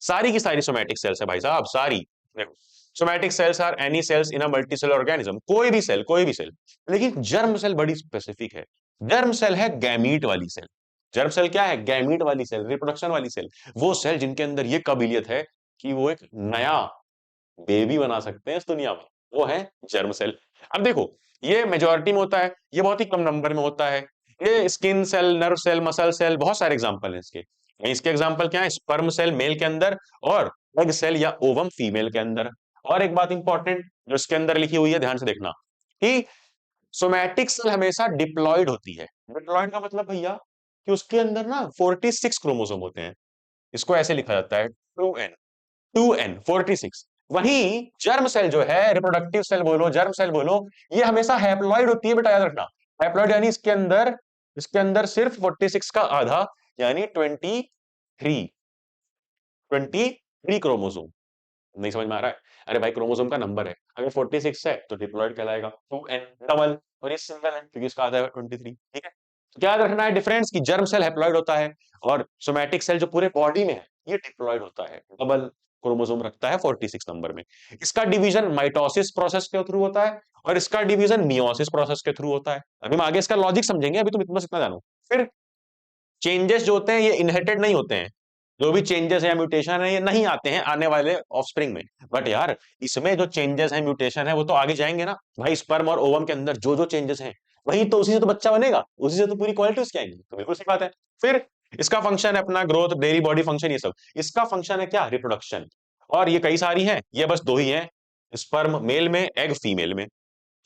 सारी की सारी सोमैटिक सेल्स है भाई साहब, सारी। देखो, somatic cells are any cells in a multicellular organism, कोई भी सेल, कोई भी सेल। लेकिन जर्म सेल बड़ी स्पेसिफिक है। जर्म सेल है गैमीट वाली सेल। जर्म सेल क्या है? गैमीट वाली सेल, रिप्रोडक्शन वाली सेल। वो सेल जिनके अंदर ये काबिलियत है कि वो एक नया बेबी बना सकते हैं इस दुनिया में, वो है जर्म सेल। अब देखो, ये मेजोरिटी में होता है, ये बहुत ही कम नंबर में होता है। ये skin cell, nerve cell, muscle cell, बहुत सारे एग्जांपल हैं इसके। इसके एग्जांपल क्या है? स्पर्म सेल मेल के अंदर, और एग सेल या ओवम फीमेल के अंदर। और एक बात इंपॉर्टेंट जो इसके अंदर लिखी हुई है, ध्यान से देखना, कि सोमैटिक सेल हमेशा डिप्लॉयड होती है। डिप्लॉयड का मतलब भैया कि उसके अंदर ना 46 क्रोमोसोम होते हैं। इसको ऐसे लिखा जाता है 2n 46। वहीं जर्म सेल जो है, रिप्रोडक्टिव सेल बोलो, जर्म सेल बोलो, ये हमेशा हैप्लॉइड होती है बेटा, याद रखना। हैप्लॉइड यानी इसके अंदर सिर्फ 46 का आधा, यानी 23 क्रोमोसोम। नहीं समझ में आ रहा है? अरे भाई, क्रोमोसोम का नंबर है, अगर 46 है तो डिप्लॉयड कहलाएगा। 2n डबल, और ये सिंगल है क्योंकि इसका आधा है 23। ठीक है, तो क्या याद रखना है डिफरेंस, की जर्म सेल हैप्लॉइड होता है, और सोमैटिक सेल जो पूरे बॉडी में है, ये डिप्लॉयड होता है, डबल क्रोमोसोम रखता है 46 नंबर में। इसका डिवीजन माइटोसिस प्रोसेस के थ्रू होता है, और इसका डिवीजन मियोसिस प्रोसेस के थ्रू होता है। अभी हम आगे इसका लॉजिक समझेंगे, अभी तुम बस इतना जानो। फिर चेंजेस जो होते हैं ये इनहेरिटेड नहीं होते हैं। जो भी चेंजेस है, म्यूटेशन है, ये नहीं आते हैं आने वाले ऑफस्प्रिंग में। बट यार, इसमें जो चेंजेस है, म्यूटेशन है, वो तो आगे जाएंगे ना भाई। स्पर्म और ओवम के अंदर जो जो चेंजेस हैं, वही तो, उसी से तो बच्चा बनेगा, उसी से तो पूरी क्वालिटी उसकी आएंगी। तो बिल्कुल सही बात है। फिर इसका फंक्शन है अपना ग्रोथ, डेली बॉडी फंक्शन, ये सब। इसका फंक्शन है क्या? रिप्रोडक्शन। और ये कई सारी हैं, ये बस दो ही हैं, स्पर्म मेल में, एग फीमेल में।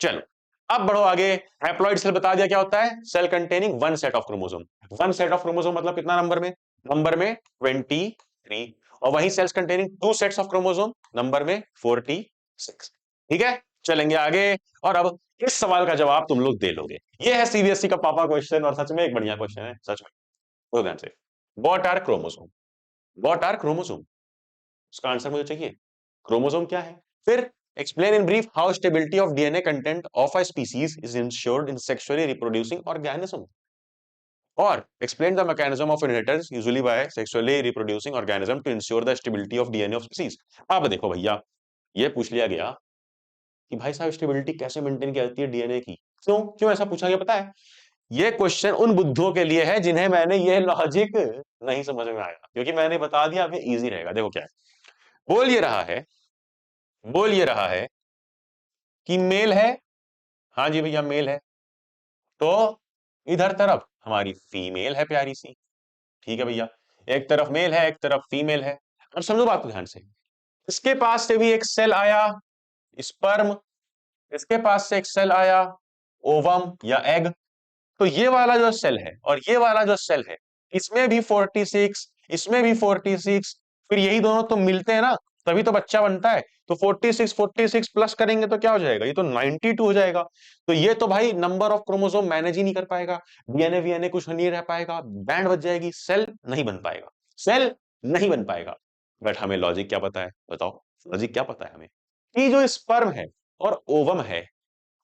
चलो, अब बढ़ो आगे। हैप्लॉइड सेल बता दिया क्या होता है? Cell containing one set of chromosome. One set of chromosome मतलब कितना नंबर में? नंबर में 23। और वही cells containing two sets of chromosome, number में 46। ठीक है, चलेंगे आगे। और अब इस सवाल का जवाब तुम लोग दे लोगे। ये है सीबीएसई का पापा क्वेश्चन, और सच में एक बढ़िया क्वेश्चन है, सच में। तो ध्यान से, what are chromosome, what are chromosome, उसका आंसर मुझे चाहिए, क्रोमोसोम क्या है। फिर explain in brief how stability of DNA content of a species is ensured in sexually reproducing organism, और explain the mechanism of inheritance usually by sexually reproducing organism to ensure the stability of DNA of species। अब देखो भैया, ये पूछ लिया गया कि भाई साहब स्टेबिलिटी कैसे मेंटेन की जाती है डीएनए की, क्यों क्यों ऐसा पूछा गया पता है? ये क्वेश्चन उन बुद्धों के लिए है जिन्हें मैंने ये लॉजिक नहीं समझ में आया, क्योंकि मैंने बता दिया, अब इजी रहेगा। देखो क्या है, बोल ये रहा है, बोल ये रहा है कि मेल है, हाँ जी भैया मेल है, तो इधर तरफ हमारी फीमेल है प्यारी सी, ठीक है भैया, एक तरफ मेल है एक तरफ फीमेल है। अब समझो बात को ध्यान से, इसके पास से भी एक सेल आया स्पर्म, इसके पास से एक सेल आया ओवम या एग, तो ये वाला जो सेल है और ये वाला जो सेल है, इसमें भी 46, इसमें भी 46, फिर यही दोनों तो मिलते हैं ना, तभी तो बच्चा बनता है। तो 46 प्लस करेंगे तो क्या हो जाएगा, ये तो 92 हो जाएगा। तो ये तो भाई नंबर ऑफ क्रोमोसोम मैनेज ही नहीं कर पाएगा, डीएनए वीएनए कुछ नहीं रह पाएगा, बैंड बच जाएगी, सेल नहीं बन पाएगा, सेल नहीं बन पाएगा। बट हमें लॉजिक क्या पता है, बताओ लॉजिक क्या पता है हमें, कि जो स्पर्म है और ओवम है,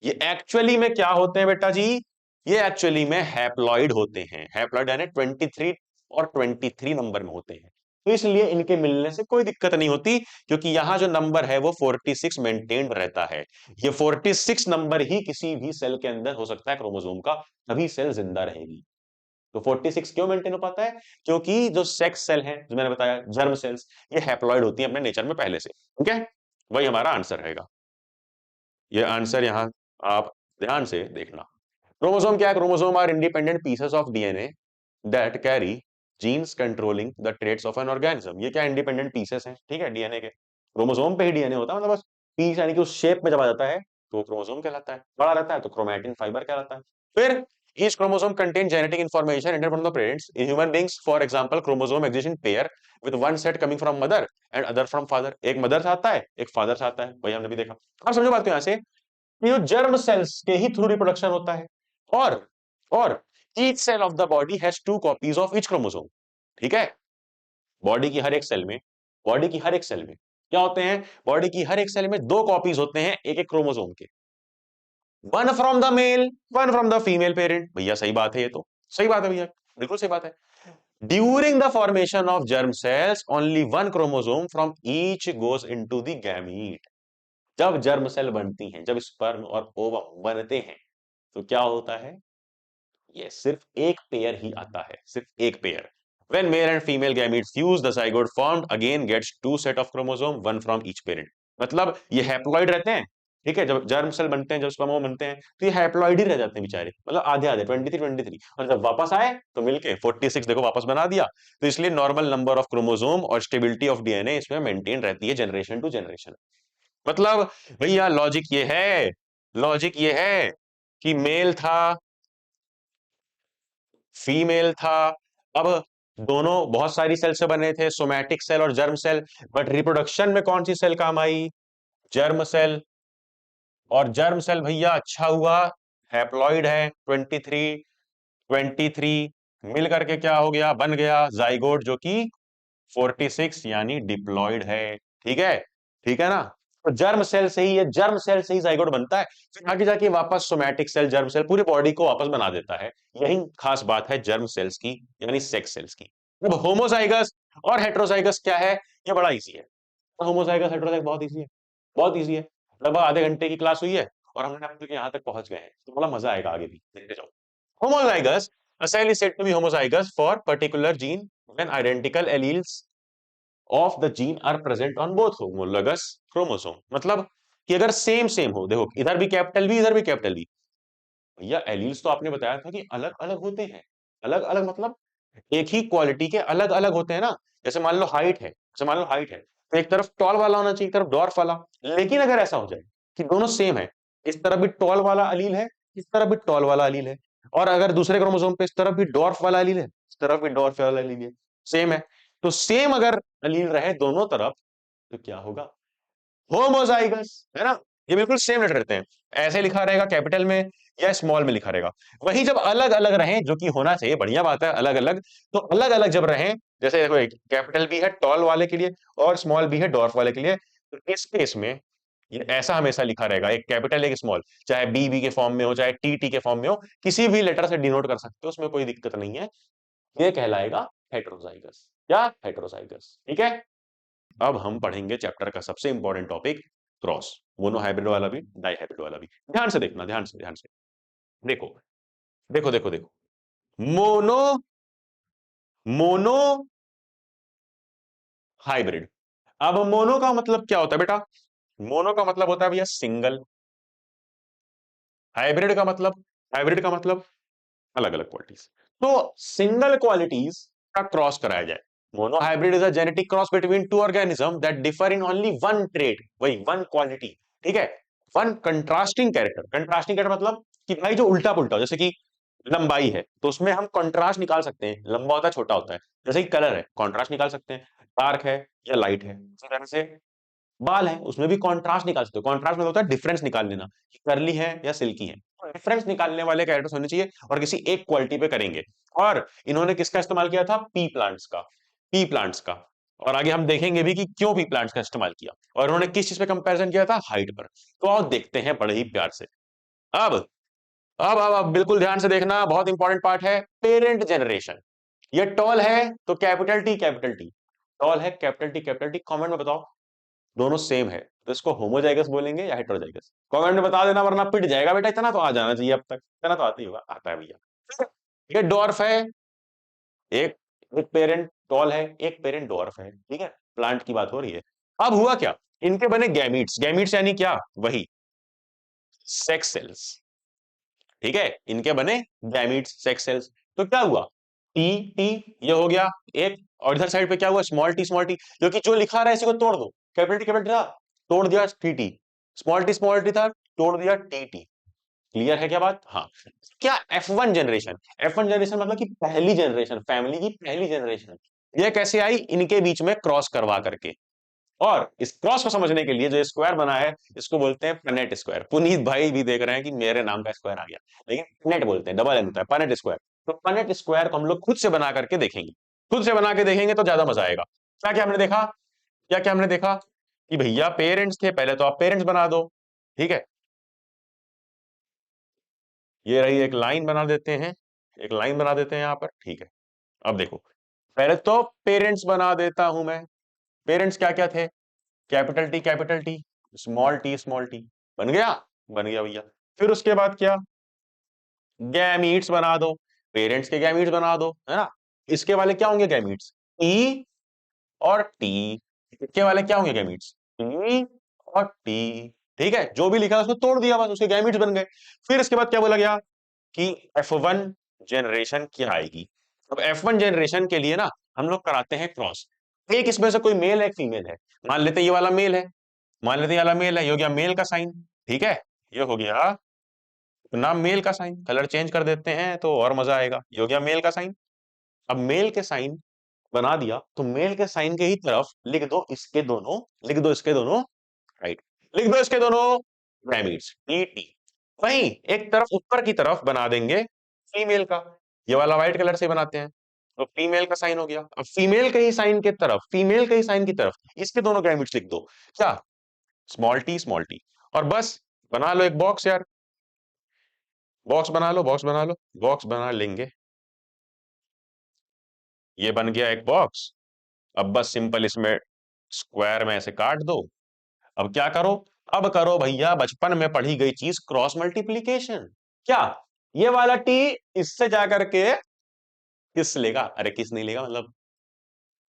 ये एक्चुअली में क्या होते हैं बेटा जी, ये एक्चुअली में हैप्लॉइड होते हैं, हैप्लॉइड यानी 23 और 23 नंबर में होते हैं। तो इसलिए इनके मिलने से कोई दिक्कत नहीं होती, क्योंकि यहां जो नंबर है वो 46 मेंटेन्ड रहता है। ये 46 नंबर ही किसी भी सेल के अंदर हो सकता है क्रोमोसोम का, तभी सेल जिंदा रहेगी। तो 46 क्यों मेंटेन हो पाता है, क्योंकि जो सेक्स सेल है, जो मैंने बताया जर्म सेल्स, ये हैप्लॉइड होती है अपने नेचर में पहले से। ठीक है, वही हमारा आंसर रहेगा। ये आंसर यहां आप ध्यान से देखना। क्रोमोसोम क्या है, chromosome are independent pieces of DNA that carry genes controlling the traits of an organism. ये क्या इंडिपेंडेंट पीसेस हैं, ठीक है, डीएनए के, क्रोमोसोम पे ही डीएनए होता है, मतलब बस पीस यानी कि उस शेप में जब आ जाता है तो क्रोमोसोम कहलाता है, बड़ा रहता है तो क्रोमैटिन फाइबर कहलाता है। फिर each chromosome contains genetic information entered from the parents in human beings, for example chromosome exists in pair with one set coming from mother and other from father। एक मदर से आता है एक father से आता है, वही हमने भी देखा। अब समझो बात को यहां से, ये जो जर्म सेल्स के ही थ्रू रिप्रोडक्शन होता है, और each cell of the body has 2 copies of each chromosome. ठीक है, बॉडी की हर एक सेल में, बॉडी की हर एक सेल में क्या होते हैं, बॉडी की हर एक सेल में 2 कॉपीज होते हैं एक एक क्रोमोसोम के, one from the male one from the female parent. भैया सही बात है, ये तो सही बात है भैया, बिल्कुल सही बात है। During the formation of germ cells only one chromosome from each goes into the gamete. जब जर्म सेल बनती हैं, जब स्पर्म और ओवम बनते हैं, तो क्या होता है, ये सिर्फ एक पेयर ही आता है, सिर्फ एक pair. When male and female gametes fuse, the zygote formed again gets 2 set of chromosome, one from each parent। मतलब ये हैप्लॉइड रहते हैं, ठीक है, जब जर्म सेल बनते हैं, जब स्पर्म बनते हैं, तो ये हैप्लॉइड ही रह जाते हैं बेचारे, मतलब आधे आधे 23 और जब वापस आए तो मिलके 46 देखो वापस बना दिया। तो इसलिए नॉर्मल नंबर ऑफ क्रोमोसोम और स्टेबिलिटी ऑफ डीएनए इसमें मेंटेन रहती है जनरेशन टू जनरेशन। मतलब भैया लॉजिक ये है, लॉजिक ये है कि मेल था फीमेल था, अब दोनों बहुत सारी सेल से बने थे, सोमैटिक सेल और जर्म सेल, बट रिप्रोडक्शन में कौन सी सेल काम आई, जर्म सेल। और जर्म सेल भैया अच्छा हुआ हैप्लॉइड है, 23 मिल करके क्या हो गया, बन गया जाइगोट जो कि 46 यानी डिप्लॉइड है। ठीक है, ठीक है ना, तो जर्म सेल से ही, ये जर्म सेल से ही जाइगोट बनता है, फिर आगे जाके वापस सोमैटिक सेल जर्म सेल पूरी बॉडी को वापस बना देता है। यही खास बात है जर्म सेल्स की, यानी सेक्स सेल्स की। अब होमोजाइगस और हेट्रोजाइगस क्या है, ये बड़ा इजी है। होमोजाइगस हेट्रोजाइगस बहुत इजी है, बहुत इजी है। लगभग आधे घंटे की क्लास हुई है और हमने अब तक यहाँ तक पहुंच गए हैं, तो बड़ा मजा आएगा आगे भी, देखते जाओ। Homozygous, a cell is said to be homozygous for particular gene when identical alleles of the gene are present on both homologous chromosome। मतलब कि अगर सेम सेम हो, देखो इधर भी कैपिटल बी इधर भी कैपिटल बी, भैया एलील्स तो आपने बताया था कि अलग अलग होते हैं, अलग अलग मतलब एक ही क्वालिटी के अलग अलग होते हैं ना। जैसे मान लो हाइट है, जैसे मान लो हाइट है, तो एक तरफ टॉल वाला होना चाहिए, एक तरफ डॉर्फ वाला। लेकिन अगर ऐसा हो जाए कि दोनों सेम है, इस तरफ भी टॉल वाला अलील है, इस तरफ भी टॉल वाला अलील है, और अगर दूसरे क्रोमोसोम पे इस तरफ भी डॉर्फ वाला अलील है, इस तरफ भी डॉर्फ वाला अलील है, सेम है, तो सेम अगर अलील रहे दोनों तरफ, तो क्या होगा, होमोजाइगस, है ना। ये बिल्कुल सेम लेटर रहते हैं। ऐसे लिखा रहेगा कैपिटल में या स्मॉल में लिखा रहेगा। वही जब अलग अलग रहे, जो कि होना चाहिए, बढ़िया बात है अलग अलग, तो अलग अलग जब रहे, जैसे देखो एक कैपिटल भी है टॉल वाले के लिए और स्मॉल भी है डॉर्फ वाले के लिए, तो इस केस में ये ऐसा हमेशा लिखा रहेगा, एक कैपिटल एक स्मॉल, चाहे बी बी के फॉर्म में हो चाहे टी टी के फॉर्म में हो, किसी भी लेटर से डिनोट कर सकते हो, उसमें कोई दिक्कत नहीं है। ये कहलाएगा हेटेरोजाइगस। क्या? हेटेरोजाइगस। ठीक है। अब हम पढ़ेंगे चैप्टर का सबसे important topic, cross. Mono hybrid वाला भी डाई हाइब्रिड वाला भी। ध्यान से देखना, ध्यान से देखो, देखो मोनो मोनो हाइब्रिड। अब मोनो का मतलब क्या होता है बेटा? मोनो का मतलब होता है भैया सिंगल। हाइब्रिड का मतलब अलग अलग क्वालिटीज। तो सिंगल क्वालिटीज का क्रॉस कराया जाए। Mono hybrid is a genetic cross between two organism that differ in only one trait, वही वन क्वालिटी। ठीक है। One contrasting character. Contrasting character मतलब कि भाई जो उल्टा पुल्टा हो, जैसे कि लंबाई है तो उसमें हम कंट्रास्ट निकाल सकते हैं, लंबा होता है छोटा होता है। जैसे कि कलर है, कंट्रास्ट निकाल सकते हैं, डार्क है या लाइट है। इसी तरह से बाल है, उसमें भी कंट्रास्ट निकाल सकते हो। कंट्रास्ट मतलब होता है डिफरेंस निकाल लेना, कि कर्ली है या सिल्की है। डिफरेंस निकालने वाले कैरेक्टर्स होने चाहिए और किसी एक क्वालिटी पे करेंगे। और इन्होंने किसका इस्तेमाल किया था? पी प्लांट्स का। पी प्लांट्स का। और आगे हम देखेंगे भी कि क्यों पी प्लांट्स का इस्तेमाल किया, और उन्होंने किस चीज पे कंपैरिजन किया था? हाइट पर। तो आओ देखते हैं बड़े ही प्यार से। अब अब बिल्कुल ध्यान से देखना, बहुत इंपॉर्टेंट पार्ट है, पेरेंट जनरेशन। ये टॉल है तो capital T capital T, tall है कैपिटल टी। कमेंट में बताओ दोनों सेम है तो इसको होमोजाइगस बोलेंगे या हेटेरोजाइगस? कमेंट में बता देना वरना पिट जाएगा बेटा। इतना तो आ जाना चाहिए, अब तक इतना तो आता ही होगा, आता है भैया। ये डॉर्फ है, एक एक पेरेंट टॉल है, एक पेरेंट डॉर्फ है। ठीक है, प्लांट की बात हो रही है। अब हुआ क्या? इनके बने गैमीट्स। गैमीट्स यानी क्या? वही सेक्स सेल्स। ठीक है, इनके बने गैमीट्स, सेक्स सेल्स। तो क्या हुआ? टी टी, ये हो गया एक। और इधर साइड पे क्या हुआ? Small T small T. क्योंकि जो लिखा रहा है इसी को तोड़ दो। कैपिटल था, तोड़ दिया टी टी। स्मॉल टी था, तोड़ दिया टी टी। क्लियर है क्या बात? हाँ। क्या F1 जनरेशन मतलब कि पहली जनरेशन, फैमिली की पहली जनरेशन। ये कैसे आई? इनके बीच में क्रॉस करवा करके। और इस क्रॉस को समझने के लिए जो स्क्वायर बना है, इसको बोलते हैं पनेट स्क्वायर। पुनीत भाई भी देख रहे हैं कि मेरे नाम का स्क्वायर आ गया, लेकिन पनेट बोलते हैं, डबल एन होता है, पनेट स्क्वायर। तो पनेट स्क्वायर को हम लोग खुद से बना करके देखेंगे। खुद से बना के देखेंगे तो ज्यादा मजा आएगा। क्या क्या हमने देखा? क्या क्या हमने देखा? कि भैया पेरेंट्स थे, पहले तो आप पेरेंट्स बना दो। ठीक है, ये रही एक लाइन बना देते हैं, एक लाइन बना देते हैं यहां पर। ठीक है, अब देखो, पहले तो पेरेंट्स बना देता हूं मैं। पेरेंट्स क्या क्या थे? Capital T small T. बन गया? बन गया भैया। फिर उसके बाद क्या? गैमीट्स बना दो। पेरेंट्स के गैमीट्स बना दो, है ना? इसके वाले क्या होंगे गैमीट्स? ई और टी। इसके वाले क्या होंगे गैमीट्स? ई और टी। ठीक है, जो भी लिखा है उसको तोड़ दिया, बस उसके गैमीट्स बन गए। फिर इसके बाद क्या बोला गया कि F1 जनरेशन क्या आएगी? अब F1 जनरेशन के लिए ना हम लोग कराते हैं क्रॉस। एक इसमें से कोई मेल है, एक फीमेल है। मान लेते हैं ये वाला मेल है, मान लेते हैं ये वाला मेल है, ये हो गया मेल का साइन। ठीक है, ये हो गया नाम मेल का साइन। कलर चेंज कर देते हैं तो और मजा आएगा। ये हो गया मेल का साइन। अब मेल के साइन बना दिया तो मेल के साइन के ही तरफ लिख दो इसके दोनों, लिख दो इसके दोनों, राइट, लिख दो इसके दोनों गैमीट्स टी टी। वहीं एक तरफ ऊपर की तरफ बना देंगे फीमेल का। ये वाला व्हाइट कलर से बनाते हैं, तो फीमेल का साइन हो गया। अब फीमेल के ही साइन के तरफ, फीमेल के ही साइन की तरफ इसके दोनों गैमीट्स लिख दो। क्या? Small T. और बस बना लो एक बॉक्स यार। बॉक्स बना लो, बॉक्स बना लो, बॉक्स बना लेंगे। ये बन गया एक बॉक्स। अब बस सिंपल इसमें स्क्वायर में ऐसे काट दो। अब क्या करो? अब करो भैया बचपन में पढ़ी गई चीज, क्रॉस मल्टीप्लीकेशन। क्या? ये वाला टी इससे जाकर के किस लेगा? अरे किस नहीं लेगा, मतलब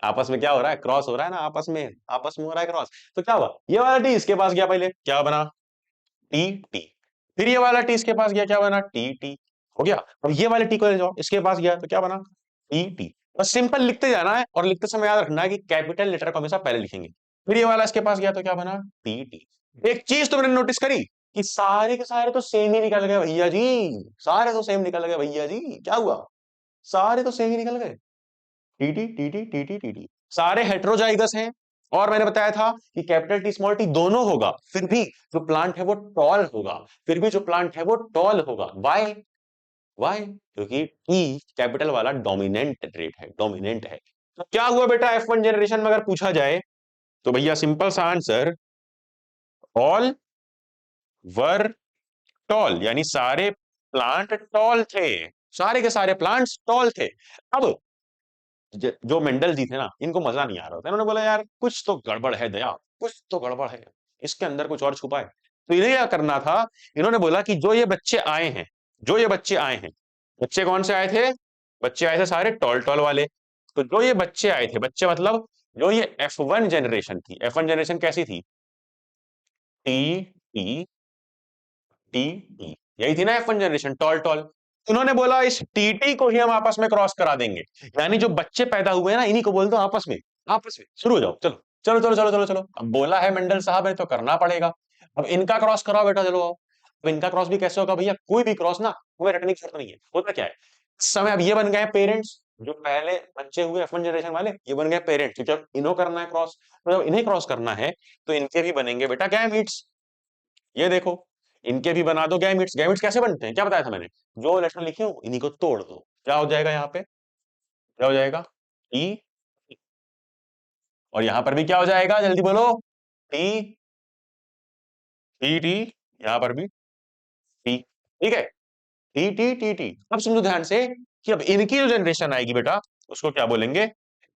आपस में क्या हो रहा है? क्रॉस हो रहा है ना, आपस में हो रहा है क्रॉस। तो क्या हुआ? ये वाला टी इसके पास गया, पहले क्या बना? T T. फिर ये वाला टी इसके पास गया, क्या बना? T T. हो गया। अब ये वाले टी को ले जाओ, इसके पास गया तो क्या बना? T T. बस सिंपल लिखते जाना है, और लिखते समय याद रखना है कि कैपिटल लेटर को हमेशा पहले लिखेंगे। फिर ये वाला इसके पास गया तो क्या बना? T T. एक चीज तुमने नोटिस करी कि सारे के सारे तो सेम ही निकल गए भैया जी। सारे तो सेम निकल गए भैया जी। क्या हुआ? सारे तो सेम ही निकल गए। T T T T T T T T. सारे हेट्रोजाइगस हैं, और मैंने बताया था कि कैपिटल टी स्मॉल टी दोनों होगा, फिर भी जो प्लांट है वो टॉल होगा, फिर भी जो प्लांट है वो टॉल होगा। वाई? वाई? क्योंकि टी कैपिटल वाला डोमिनेंट ट्रेट है, डोमिनेंट है। तो क्या हुआ बेटा F1 जनरेशन में अगर पूछा जाए तो भैया सिंपल सा आंसर, ऑल वर टॉल, यानी सारे प्लांट टॉल थे, सारे के सारे प्लांट्स टॉल थे। अब जो मेंडल जी थे ना, इनको मजा नहीं आ रहा था, इन्होंने बोला यार कुछ तो गड़बड़ है दया, कुछ तो गड़बड़ है, इसके अंदर कुछ और छुपा है। तो इन्हें क्या करना था, इन्होंने बोला कि जो ये बच्चे आए हैं, जो ये बच्चे आए हैं, बच्चे कौन से आए थे? बच्चे आए थे सारे टॉल टॉल वाले। तो जो ये बच्चे आए थे, बच्चे मतलब जो ये F1 जनरेशन थी, F1 जनरेशन कैसी थी? टी टी टी टी, यही थी ना F1 जनरेशन, टॉल टॉल। उन्होंने बोला इस टीटी को ही हम आपस में क्रॉस करा देंगे, यानी जो बच्चे पैदा हुए हैं ना, इन्हीं को बोल दो आपस में, आपस में शुरू हो जाओ, चलो चलो चलो चलो चलो चलो। अब बोला है मेंडल साहब है तो करना पड़ेगा। अब इनका क्रॉस कराओ बेटा, चलो आओ। अब इनका क्रॉस भी कैसे होगा भैया? कोई भी क्रॉस ना हमें रटने की जरूरत नहीं है। होता क्या है, इस समय अब ये बन गए पेरेंट्स, जो पहले बच्चे हुए F1 जनरेशन वाले, ये बन गए पेरेंट्स, क्योंकि अब इन्हों करना है क्रॉस, तो जब इन्हें क्रॉस करना है तो इनके भी बनेंगे बेटा गैमीट्स। ये देखो, इनके भी बना दो गैमिट्स। गैमिट्स कैसे बनते हैं, क्या बताया था मैंने? जो लक्षण लिखे हो इन्हीं को तोड़ दो, क्या हो जाएगा यहाँ पे? क्या हो जाएगा? टी। और यहां पर भी क्या हो जाएगा, जल्दी बोलो? टी टी टी, यहां पर भी टी। ठीक है, टी टी टी टी। अब समझो ध्यान से कि अब इनकी जो जनरेशन आएगी बेटा, उसको क्या बोलेंगे?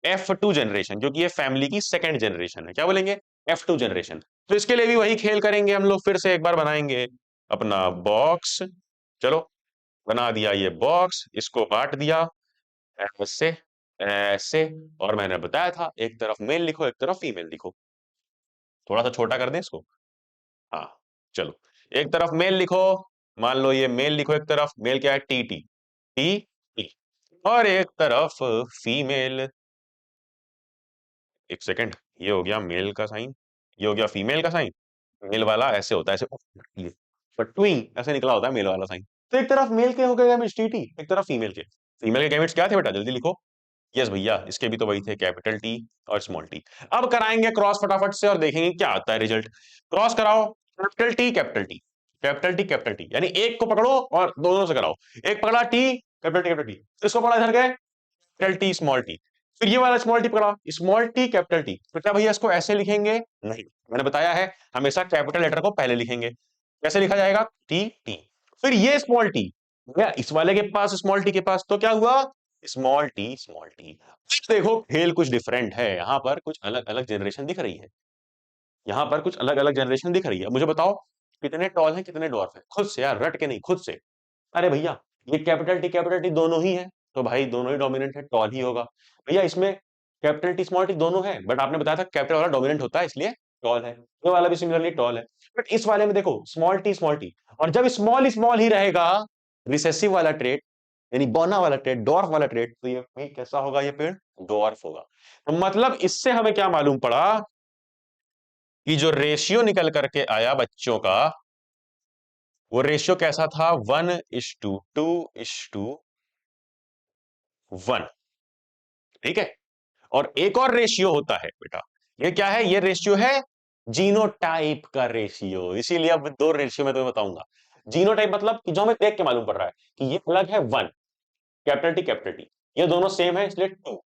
F2 जनरेशन, क्योंकि ये फैमिली की सेकंड जनरेशन है। क्या बोलेंगे? F2 generation. तो इसके लिए भी वही खेल करेंगे हम लोग, फिर से एक बार बनाएंगे अपना बॉक्स। चलो, बना दिया ये बॉक्स, इसको बांट दिया ऐसे, ऐसे। और मैंने बताया था एक तरफ मेल लिखो, एक तरफ फीमेल लिखो। थोड़ा सा छोटा कर दें इसको। हाँ, चलो, एक तरफ मेल लिखो, मान लो ये मेल लिखो, एक तरफ मेल क्या है? T T T T. और एक तरफ फीमेल। एक सेकंड, ये हो गया मेल का साइन, ये हो गया फीमेल का साइन। मेल वाला ऐसे होता है, ऐसे ये ट्विंग ऐसे निकला होता है मेल वाला साइन। तो एक तरफ मेल के हो गए गैमेट्स टी टी, एक तरफ फीमेल के। फीमेल के गैमेट्स क्या थे बेटा, जल्दी लिखो। यस भैया, इसके भी तो वही थे, कैपिटल टी और स्मॉल टी। अब कराएंगे क्रॉस फटाफट से और देखेंगे क्या आता है रिजल्ट। क्रॉस कराओ, capital T capital T, capital T capital T, यानी एक को पकड़ो और दोनों से कराओ। एक पकड़ा टी, कैपिटल टी, इसको पकड़ा इधर गए, कैपिटल टी स्मॉल टी। फिर ये वाला स्मॉल टी पकड़ा, स्मॉल टी कैपिटल टी। तो क्या भैया इसको ऐसे लिखेंगे? नहीं, मैंने बताया है हमेशा कैपिटल लेटर को पहले लिखेंगे। कैसे लिखा जाएगा? T T. फिर ये स्मॉल टी, इस वाले के पास स्मॉल टी के पास, तो क्या हुआ? Small T small T. देखो खेल कुछ डिफरेंट है, यहाँ पर कुछ अलग अलग जनरेशन दिख रही है, यहाँ पर कुछ अलग अलग जनरेशन दिख रही है। मुझे बताओ कितने टॉल हैं कितने डॉर्फ है, खुद से यार, रट के नहीं, खुद से। अरे भैया, ये कैपिटल टी दोनों ही है, तो भाई दोनों ही डोमिनेंट है, टॉल ही होगा। भैया इसमें कैपिटल टी स्मॉल टी दोनों है, बट आपने बताया था कैपिटल वाला डोमिनेंट होता है इसलिए टॉल है, ये वाला भी सिमिलरली टॉल है। बट इस वाले में देखो स्मॉल टी, और जब स्मॉल ही रहेगा, रिसेसिव वाला ट्रेट, यानी बौना वाला ट्रेट, डॉर्फ वाला ट्रेट, तो ये पेड़ कैसा होगा? ये पेड़ डॉर्फ होगा। तो मतलब इससे हमें क्या मालूम पड़ा कि जो रेशियो निकल करके आया बच्चों का, वो रेशियो कैसा था? 1:2:1। ठीक है, और एक और रेशियो होता है बेटा, ये क्या है? ये रेशियो है जीनोटाइप का रेशियो। इसीलिए अब दो रेशियो मैं तुम्हें बताऊंगा। जीनोटाइप मतलब कि जो हमें देख के मालूम पड़ रहा है कि ये अलग है 1, कैपिटल टी, ये दोनों सेम है इसलिए 2।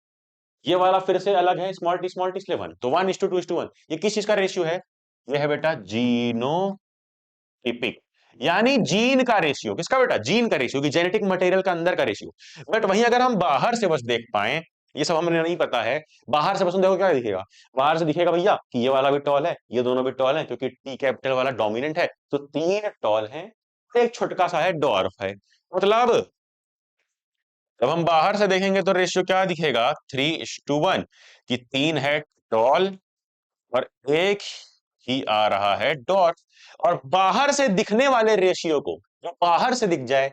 ये वाला फिर से अलग है, स्मॉल टी इसलिए 1। तो 1:2:1। ये किस चीज का रेशियो है? ये है बेटा जीनोटिपिक, यानी जीन का रेशियो। किसका बेटा? जीन का रेशियो, कि जेनेटिक मटेरियल का अंदर का रेशियो। बट वहीं अगर हम बाहर से बस देख पाए, ये सब हमें नहीं पता है, बाहर से बस देखो क्या दिखेगा? बाहर से दिखेगा भैया कि ये वाला भी टॉल है, ये दोनों भी टॉल है, क्योंकि टी कैपिटल वाला डोमिनेंट है, तो 3 टॉल है, एक छोटका सा है डॉर्फ है। मतलब जब हम बाहर से देखेंगे तो रेशियो क्या दिखेगा? 3:1, कि 3 है टॉल और एक ही आ रहा है डॉट। और बाहर से दिखने वाले रेशियो को, जो बाहर से दिख जाए,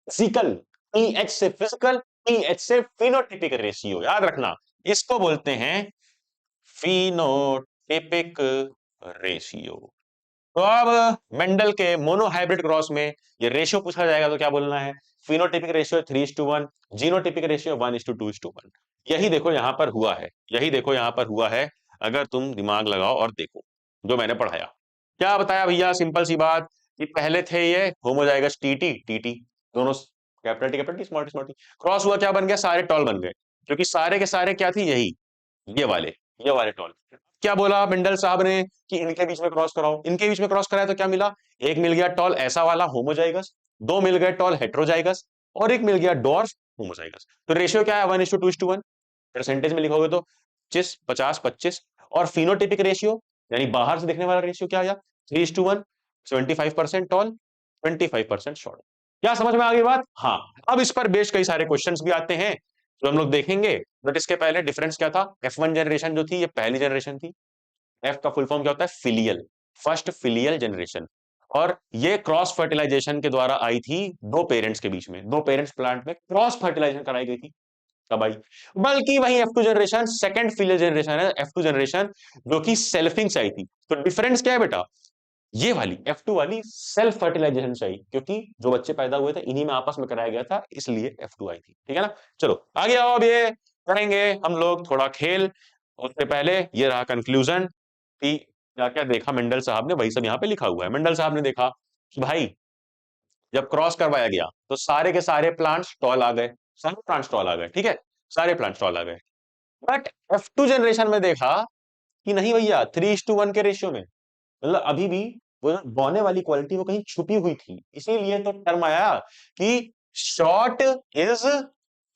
फिजिकल, पीएच से फिजिकल, पीएच से फिनोटिपिक रेशियो, याद रखना, इसको बोलते हैं फिनोटिपिक रेशियो। तो अब मेंडल के मोनोहाइब्रिड क्रॉस में ये रेशियो पूछा जाएगा तो क्या बोलना है? Phenotypic ratio 3:1, genotypic ratio 1:2:1। यही देखो यहां पर हुआ है, यही देखो यहां पर हुआ है। अगर तुम दिमाग लगाओ और देखो जो मैंने पढ़ाया। क्या बताया भैया? सिंपल सी बात कि पहले थे ये होमोजाइगस टीटी टीटी, दोनों capital T small T small T, cross हुआ, क्या बन गया? सारे टॉल बन गए, क्योंकि सारे के सारे क्या थी? यही, ये वाले, ये वाले टॉल। क्या बोला मेंडल साहब ने कि इनके बीच में क्रॉस कराओ, इनके बीच में क्रॉस कराया तो क्या मिला? एक मिल गया टॉल ऐसा वाला होमोजाइगस, दो मिल गए टॉल हेट्रोजाइगस, और एक मिल गया डॉर्फ होमोजाइगस। तो रेशियो क्या है? 1:2:1। परसेंटेज में लिखोगे तो 25 50 25। और फिनोटिपिक रेशियो यानी बाहर से देखने वाला रेशियो क्या आया? 3:1। 75% टॉल, 25% शॉर्ट। क्या समझ में आ गई बात? हाँ। अब इस पर बेस्ड कई सारे क्वेश्चंस भी आते हैं जो हम लोग देखेंगे, बट इसके पहले डिफरेंस क्या था? F1 जनरेशन जो थी ये पहली जनरेशन थी। एफ का फुल फॉर्म क्या होता है? Filial, first filial generation. और ये क्रॉस फर्टिलाइजेशन के द्वारा आई थी दो पेरेंट्स के बीच में, दो पेरेंट्स प्लांट में क्रॉस फर्टिलाइजेशन कराई गई थी तब आई। बल्कि वही F2 generation second filial generation है, F2 जनरेशन, जो कि सेल्फिंग से आई थी। तो डिफरेंस क्या है बेटा? ये वाली F2 वाली सेल्फ फर्टिलाइजेशन से आई, क्योंकि जो बच्चे पैदा हुए थे इन्हीं में आपस में कराया गया था, इसलिए F2 आई थी। ठीक है ना? चलो आगे आओ, अब ये करेंगे हम लोग थोड़ा खेल। उससे पहले ये रहा कंक्लूजन कि क्या क्या देखा मेंडल साहब ने, वही सब यहाँ पे लिखा हुआ है। मेंडल साहब ने देखा कि भाई जब क्रॉस करवाया गया तो सारे के सारे प्लांट्स टॉल आ गए, सारे प्लांट्स टॉल आ गए, ठीक है, सारे प्लांट्स टॉल आ गए। बट F2 जनरेशन में देखा कि नहीं भैया, 3:1 के रेशियो में, मतलब अभी भी वो बोने वाली क्वालिटी वो कहीं छुपी हुई थी, इसीलिए तो टर्म आया कि शॉर्ट इज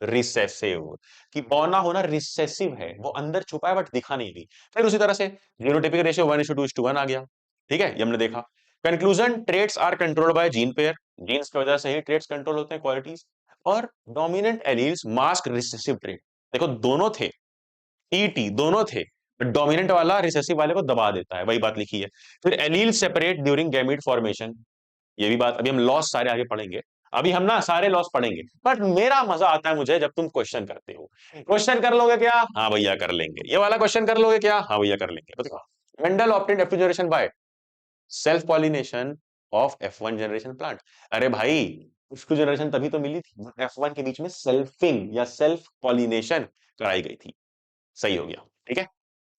रिसेसिव, कि बौना होना रिसेसिव है, वो अंदर छुपा है बट दिखा नहीं दी। फिर उसी तरह से जीनोटाइपिक रेशियो 1:2:1 आ गया। ठीक है, ये हमने देखा। Conclusion, traits are controlled by gene pair, genes की वजह से ही ट्रेट्स कंट्रोल होते हैं, क्वालिटीज। और dominant alleles mask recessive trait. देखो दोनों थे, ईटी दोनों थे, डोमिनेंट वाला रिसेसिव वाले को दबा देता है, वही बात लिखी है। फिर allele separate during gamete formation, ये भी बात, अभी हम लॉस सारे आगे पढ़ेंगे, अभी हम ना सारे लॉस पढ़ेंगे, बट मेरा मजा आता है मुझे जब तुम क्वेश्चन करते हो। क्वेश्चन कर लोगे क्या? हाँ भैया कर लेंगे। ये वाला क्वेश्चन कर लोगे क्या? हाँ भैया कर लेंगे। तो देखो, Mendel obtained F2 generation by self pollination of F1 generation plant. अरे भाई F2 जनरेशन तभी तो मिली थी, F1 के बीच में सेल्फिंग या सेल्फ पॉलिनेशन कराई गई थी। सही हो गया, ठीक है।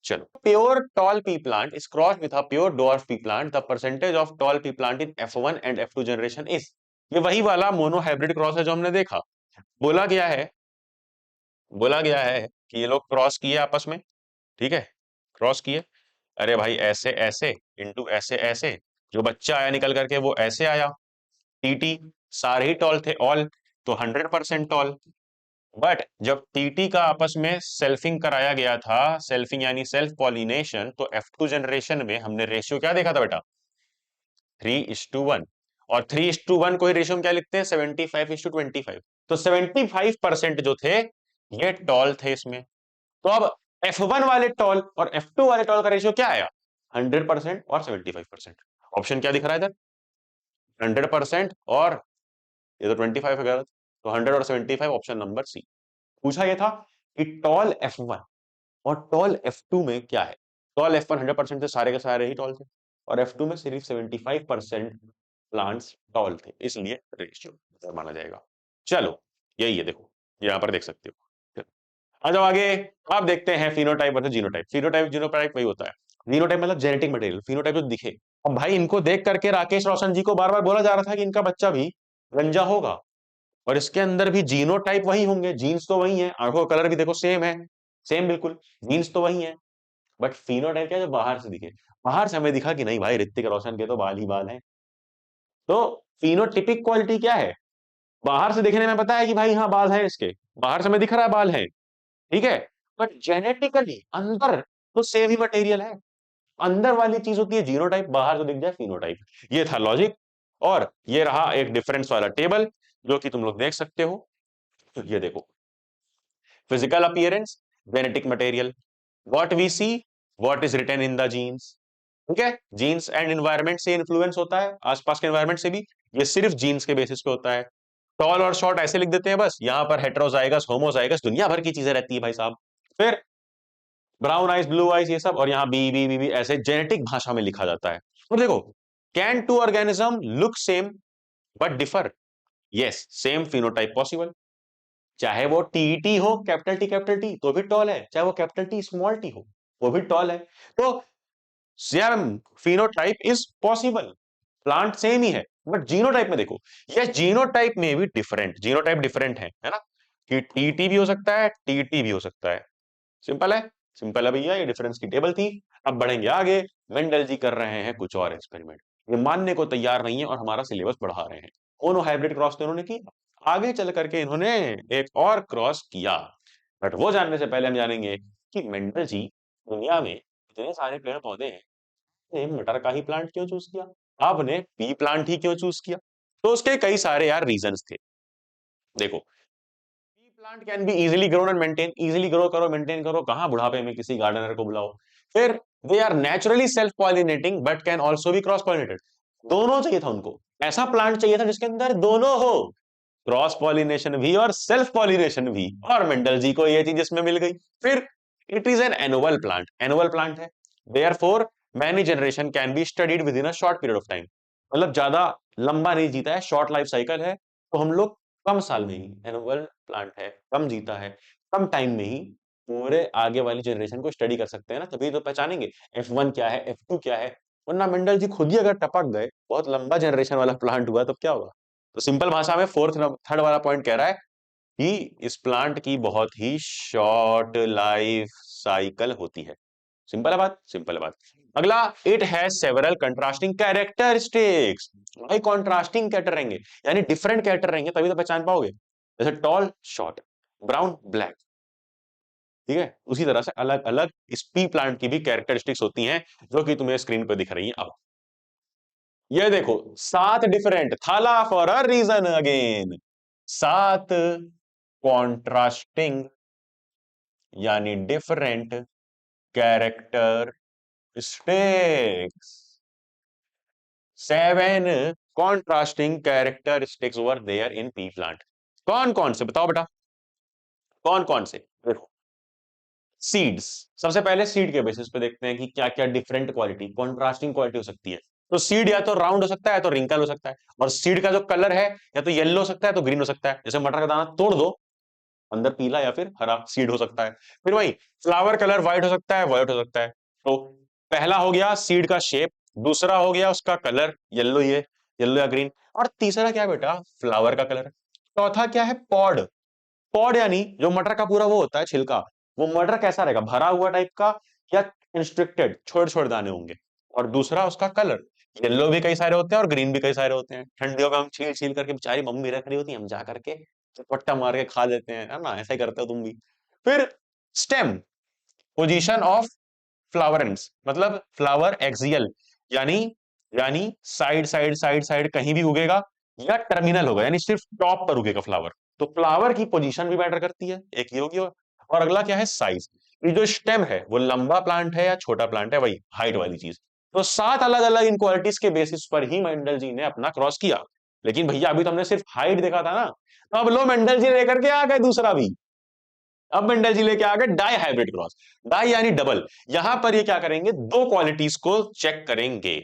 चलो, pure tall P plant is crossed with a pure dwarf pea plant. The percentage of tall pea plant in F1 and F2 generation is, ये वही वाला मोनो हाइब्रिड क्रॉस है जो हमने देखा। बोला गया है, बोला गया है कि ये लोग क्रॉस किए आपस में, ठीक है, क्रॉस किए। अरे भाई ऐसे ऐसे इंटू ऐसे ऐसे, जो बच्चा आया निकल करके वो ऐसे आया। टीटी सारे ही टॉल थे, ऑल, तो 100% टॉल। बट जब टीटी का आपस में सेल्फिंग कराया गया था, सेल्फिंग यानी सेल्फ पॉलिनेशन, तो F2 जनरेशन में हमने रेशियो क्या देखा था बेटा? 3:1। और 3:1 को ही रेशियो में क्या लिखते हैं? 75:25। तो 75% जो थे ये टॉल थे इसमें। तो अब F1 वाले टॉल और F2 वाले टॉल का रेशियो क्या आया? 100% और 75%। ऑप्शन क्या दिख रहा है इधर? 100% और ये तो 25 है गलत, तो 100 और 75, ऑप्शन नंबर सी। पूछा यह था कि टॉल F1 और टॉल F2 में क्या है? टॉल F1 100% थे, सारे के सारे ही टॉल थे, और F2 में सिर्फ 75% प्लांट्स टॉल थे, इसलिए रेशियो माना जाएगा। चलो यही है, देखो यहां पर देख सकते हो। आ जाओ आगे। आप देखते हैं phenotype versus genotype. Phenotype genotype वही होता है, जीनोटाइप मतलब जेनेटिक मटेरियल, फिनोटाइप जो दिखे। अब भाई इनको देख करके राकेश रोशन जी को बार बार बोला जा रहा था कि इनका बच्चा भी रंजा होगा, और इसके अंदर भी जीनोटाइप वही होंगे, जीन्स तो वही है, आंखों का कलर भी देखो सेम है, सेम बिल्कुल, जीन्स तो वही है। बट फिनोटाइप क्या, जो बाहर से दिखे। बाहर से हमें दिखा कि नहीं भाई ऋतिक रोशन के तो बाल ही बाल हैं। तो फिनोटिपिक क्वालिटी क्या है? बाहर से देखने में पता है कि भाई हाँ बाल है इसके, बाहर से हमें दिख रहा है बाल है, ठीक है, बट जेनेटिकली अंदर तो सेम ही मटेरियल है। अंदर वाली चीज होती है जीनोटाइप, बाहर जो दिख जाए फिनोटाइप। ये था लॉजिक। और ये रहा एक डिफरेंस वाला टेबल जो कि तुम लोग देख सकते हो। तो ये देखो, physical appearance, genetic material, what we see, what is written in the genes. ठीक है, जीन्स एंड एनवायरनमेंट से इन्फ्लुएंस होता है, आसपास के एनवायरनमेंट से भी। ये सिर्फ जीन्स के बेसिस पे होता है। टॉल और शॉर्ट ऐसे लिख देते हैं बस, यहां पर हेट्रोजाइगस होमोजाइगस दुनिया भर की चीजें रहती है भाई साहब। फिर ब्राउन आइज ब्लू आइज ये सब, और यहाँ बी बी बी बी ऐसे जेनेटिक भाषा में लिखा जाता है। और देखो, can two organism look same but differ? Yes, same phenotype possible. चाहे वो टीटी हो, कैपिटल टी तो भी टॉल है, चाहे वो कैपिटल टी स्मॉल टी हो, वो भी टॉल है। तो यार phenotype is possible, plant same ही है, बट जीनोटाइप में देखो, ये जीनोटाइप में भी डिफरेंट, जीनोटाइप डिफरेंट है ना, कि टीटी भी हो सकता है, टीटी भी हो सकता है। सिंपल है, सिंपल है भैया, ये डिफरेंस की टेबल थी। अब बढ़ेंगे आगे, मेंडल जी कर रहे हैं कुछ और एक्सपेरिमेंट, ये मानने को तैयार नहीं है और हमारा सिलेबस बढ़ा रहे हैं। मोनो हाइब्रिड क्रॉस तो इन्होंने किया, आगे चल करके इन्होंने एक और क्रॉस किया, बट वो जानने से पहले हम जानेंगे कि मेंडल जी दुनिया में इतने सारे पेड़ पौधे हैं, आपने मटर का ही प्लांट क्यों चूज किया, आपने पी प्लांट ही क्यों चूज किया? तो उसके कई सारे यार रीजंस थे। देखो, pea plant can be easily grown and maintain, easily grow करो मेंटेन करो, कहां बुढ़ापे में किसी गार्डनर को बुलाओ। फिर they are naturally self pollinating but can also be cross pollinated, दोनों चाहिए था उनको, ऐसा प्लांट चाहिए था जिसके अंदर दोनों हो, क्रॉस पॉलिनेशन भी और सेल्फ पॉलिनेशन भी, और मेंडल जी को ये चीज इसमें मिल गई। फिर it is an annual plant, annual plant है, therefore many generation can be studied within a short period of time, मतलब ज्यादा लंबा नहीं जीता है, शॉर्ट लाइफ साइकिल है, तो हम लोग कम साल में ही, एनुअल प्लांट है, कम जीता है, कम टाइम में ही पूरे आगे वाली जनरेशन को स्टडी कर सकते हैं ना, तभी तो पहचानेंगे F1 क्या है, F2 क्या है। वरना मेंडल जी खुद ही अगर टपक गए, बहुत लंबा जनरेशन वाला प्लांट हुआ, तो क्या होगा? तो सिंपल भाषा में फोर्थ थर्ड वाला पॉइंट कह रहा है कि इस प्लांट की बहुत ही शॉर्ट लाइफ साइकिल होती है। सिंपल है बात, सिंपल है बात। अगला, it has several contrasting characteristics, भाई कंट्रास्टिंग कैरेक्टर रहेंगे, यानी डिफरेंट कैरेक्टर रहेंगे, तभी तो पहचान पाओगे, जैसे टॉल शॉर्ट, ब्राउन ब्लैक, ठीक है, उसी तरह से अलग अलग इस पी प्लांट की भी कैरेक्टरिस्टिक्स होती हैं, जो कि तुम्हें स्क्रीन पर दिख रही हैं। अब ये देखो, 7 डिफरेंट, थाला for a reason again, 7 contrasting यानी different characteristics, 7 contrasting characteristics were there in pea plant. कौन कौन से बताओ बेटा, कौन कौन से? देखो, सीड्स, सबसे पहले सीड के बेसिस पे देखते हैं कि क्या क्या डिफरेंट क्वालिटी, कॉन्ट्रास्टिंग क्वालिटी हो सकती है। तो सीड या तो राउंड हो सकता है, या तो रिंकल हो सकता है, और सीड का जो कलर है या तो येलो हो सकता है, तो ग्रीन हो सकता है। जैसे मटर का दाना तोड़ दो, अंदर पीला या फिर हरा सीड हो सकता है। फिर वही फ्लावर कलर व्हाइट हो सकता है, व्हाइट हो सकता है। तो पहला हो गया सीड का शेप, दूसरा हो गया उसका कलर, येलो, ये येलो या ग्रीन, और तीसरा क्या है बेटा, फ्लावर का कलर। चौथा क्या है, पॉड, पॉड यानी जो मटर का पूरा वो होता है छिलका, वो मटर कैसा रहेगा, भरा हुआ टाइप का या इंस्ट्रिक्टेड, छोटे छोटे दाने होंगे। और दूसरा उसका कलर, येलो भी कई सारे होते हैं और ग्रीन भी कई सारे होते हैं। ठंडियों में हम छील छील करके, बेचारी मम्मी रख रही होती है, हम जा करके चपट्टा मार के खा लेते हैं, है ना, ऐसा ही करते हो तुम भी। फिर स्टेम, पोजीशन ऑफ फ्लावरेंस, मतलब फ्लावर एक्सियल, यानी यानी साइड साइड साइड साइड कहीं भी उगेगा, या टर्मिनल होगा, यानी सिर्फ टॉप पर उगेगा फ्लावर। तो फ्लावर की पोजीशन भी मैटर करती है, एक ये होगी। और अगला क्या है, साइज, ये जो स्टेम है वो लंबा प्लांट है या छोटा प्लांट है, वही हाइट वाली चीज। तो 7 अलग अलग इनक्वालिटीज के बेसिस पर ही मेंडल जी ने अपना क्रॉस किया। लेकिन भैया अभी तो हमने सिर्फ हाइट देखा था ना, तो अब लो मेंडल जी लेकर के आ गए दूसरा भी। अब मेंडल जी लेके आ गए डाई हाइब्रिड क्रॉस, डाई यानी डबल। यहां पर ये क्या करेंगे, दो क्वालिटीज को चेक करेंगे,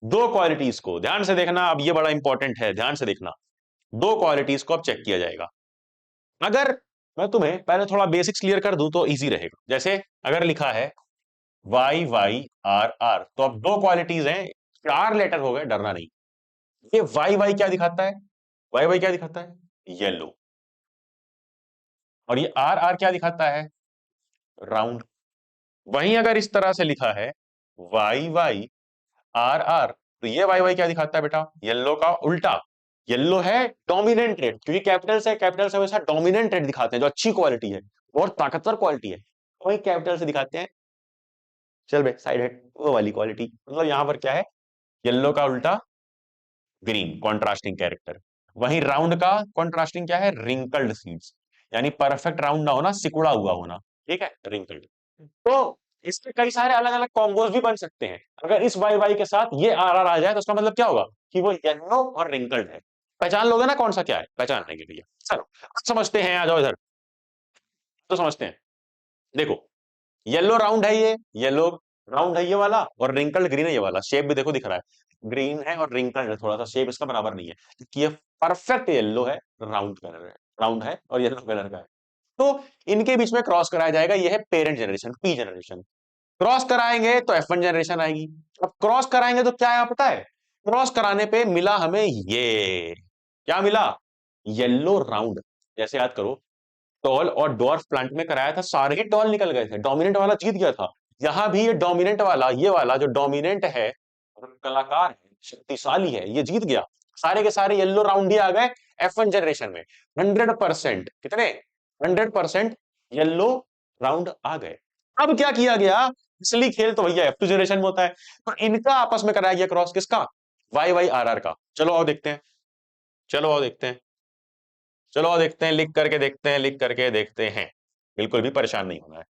दो क्वालिटीज को ध्यान से देखना, अब ये बड़ा इंपॉर्टेंट है, ध्यान से देखना। दो क्वालिटीज को अब चेक किया जाएगा। अगर मैं तुम्हें पहले थोड़ा बेसिक्स क्लियर कर दूं तो इजी रहेगा। जैसे अगर लिखा है वाई वाई आर आर, तो अब दो क्वालिटीज हैं, 4 लेटर हो गए, डरना नहीं। ये वाई वाई क्या दिखाता है, वाई वाई क्या दिखाता है, येलो। और ये आर आर क्या दिखाता है, राउंड। वहीं अगर इस तरह से लिखा है वाई वाई आर आर, तो ये वाई वाई क्या दिखाता है बेटा, येलो का उल्टा। येलो है डोमिनेंट रेड, क्योंकि कैपिटल से हमेशा डोमिनेंट रेड दिखाते हैं, जो अच्छी क्वालिटी है, बहुत ताकतवर क्वालिटी है, वही कैपिटल से दिखाते हैं चल बे साइड हेड, वो वाली क्वालिटी। मतलब यहां पर क्या है, येलो का उल्टा ग्रीन, कॉन्ट्रास्टिंग कैरेक्टर। वहीं राउंड का कॉन्ट्रास्टिंग क्या है, रिंकल्ड सीड्स, यानी परफेक्ट राउंड ना होना, सिकुड़ा हुआ होना, ठीक है, रिंकल्ड। तो इसके कई सारे अलग अलग कॉम्बोज भी बन सकते हैं। अगर इस वाई वाई के साथ ये आर आर आ जाए, तो उसका मतलब क्या होगा कि वो येलो और रिंकल्ड है। पहचान लोगे ना कौन सा क्या है, पहचान लेंगे भैया। चलो अब समझते हैं, आ जाओ इधर, तो समझते हैं। देखो, येलो राउंड है, ये येलो राउंड है ये वाला, और रिंकल्ड ग्रीन है ये वाला। शेप भी देखो दिख रहा है, ग्रीन है और रिंकल्ड है, थोड़ा सा शेप इसका बराबर नहीं है, क्योंकि ये परफेक्ट येलो है, राउंड कलर है, राउंड है और येलो कलर का है। तो इनके बीच में क्रॉस कराया जाएगा, ये है parent generation, P generation. Cross कराएंगे तो F1 जनरेशन आएगी। अब क्रॉस कराएंगे तो क्या आया पता है? क्रॉस कराने पे मिला हमें ये, क्या मिला? Yellow round. जैसे याद करो, टॉल और डॉर्फ प्लांट में कराया था, सारे ही टॉल निकल गए थे, डोमिनेंट वाला जीत गया था। यहां भी ये डोमिनेंट वाला, ये वाला जो डोमिनेंट है, कलाकार है, शक्तिशाली है, ये जीत गया। सारे के सारे येलो राउंड ही आ गए F1 जनरेशन में। 100%, कितने? 100% येलो राउंड आ गए। अब क्या किया गया? असली खेल तो भैया F2 जनरेशन में होता है, तो इनका आपस में कराया गया क्रॉस, किसका? वाई वाई आर आर का। चलो आओ देखते हैं, चलो आओ देखते हैं, चलो आओ देखते हैं, लिख करके देखते हैं, लिख करके देखते हैं। बिल्कुल भी परेशान नहीं होना है।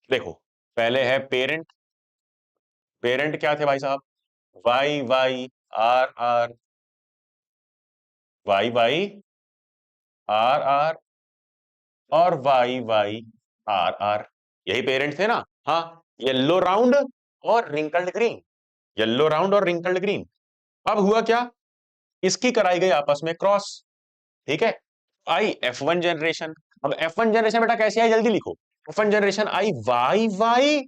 देखो, पहले है पेरेंट। पेरेंट क्या थे भाई साहब? Y Y R R, Y Y R R, और वाई वाई आर आर, यही पेरेंट थे ना? हाँ, येलो राउंड और रिंकल्ड ग्रीन, येलो राउंड और रिंकल्ड ग्रीन। अब हुआ क्या? इसकी कराई गई आपस में क्रॉस, ठीक है? आई F1 जनरेशन। अब F1 जनरेशन बेटा कैसे आई, जल्दी लिखो। F1 जनरेशन आई वाई वाई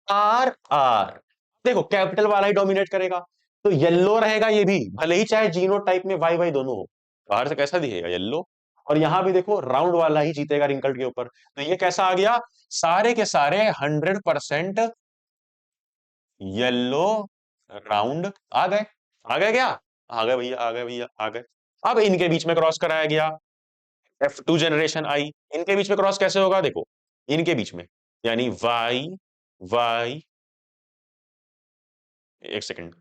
आर आर। देखो, कैपिटल वाला ही डोमिनेट करेगा, तो येलो रहेगा ये भी, भले ही चाहे जीनो टाइप में वाई वाई दोनों हो। बाहर से कैसा दिखेगा? येलो। और यहां भी देखो, राउंड वाला ही जीतेगा रिंकल्ड के ऊपर, तो ये कैसा आ गया? सारे के सारे 100% येलो राउंड आ गए। आ गए क्या? आ गए भैया, आ गए भैया, आ गए। अब इनके बीच में क्रॉस कराया गया, F2 जनरेशन आई। इनके बीच में क्रॉस कैसे होगा? देखो, इनके बीच में, यानी वाई वाई, एक सेकंड,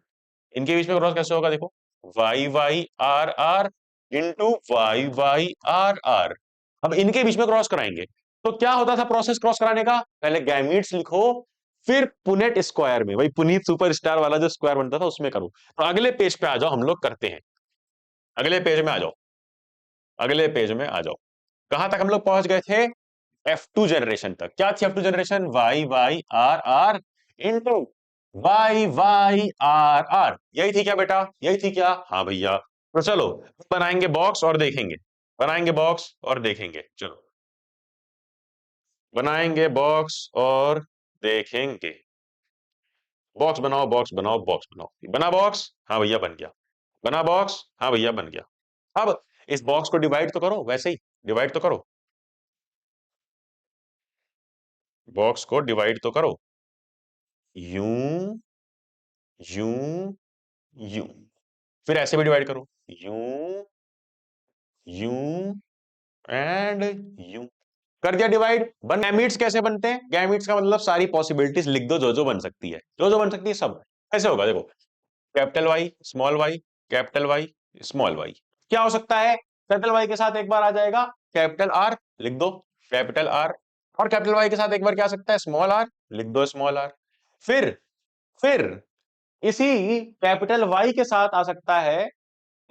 इनके बीच में क्रॉस कैसे होगा? देखो, Y Y R R into Y Y R R. अब इनके बीच में क्रॉस कराएंगे तो क्या होता था प्रोसेस क्रॉस कराने का? पहले गैमीट्स लिखो, फिर पुनेट स्क्वायर में, वही पुनीत सुपरस्टार वाला जो स्क्वायर बनता था उसमें करो। तो अगले पेज पे आ जाओ, हम लोग करते हैं। अगले पेज में आ जाओ, अगले पेज में आ जाओ। कहां तक हम लोग पहुंच गए थे? F2 जनरेशन तक। क्या थी F2 generation? Y Y R R into Y Y R R, यही थी क्या बेटा? यही थी क्या? हाँ भैया। तो चलो बनाएंगे बॉक्स और देखेंगे, बनाएंगे बॉक्स और देखेंगे, चलो बनाएंगे बॉक्स और देखेंगे। बॉक्स बनाओ, बॉक्स बनाओ, बॉक्स बनाओ। बना बॉक्स? हाँ भैया बन गया। बना बॉक्स? हाँ भैया बन गया। अब इस बॉक्स को डिवाइड तो करो, वैसे ही डिवाइड तो करो, बॉक्स को डिवाइड तो करो। यूं, यूं, यूं, फिर ऐसे भी डिवाइड करो, यूं, यूं एंड यूं। कर दिया डिवाइड। बन गैमीट्स कैसे बनते हैं? गैमीट्स का मतलब सारी पॉसिबिलिटीज लिख दो, जो बन सकती है, जो बन सकती है सब। कैसे होगा? देखो, capital Y small Y, capital Y small Y. क्या हो सकता है? कैपिटल वाई के साथ एक बार आ जाएगा कैपिटल आर, लिख दो कैपिटल आर। और कैपिटल वाई के साथ एक बार क्या आ सकता है? स्मॉल आर, लिख दो स्मॉल आर। फिर इसी कैपिटल वाई के साथ आ सकता है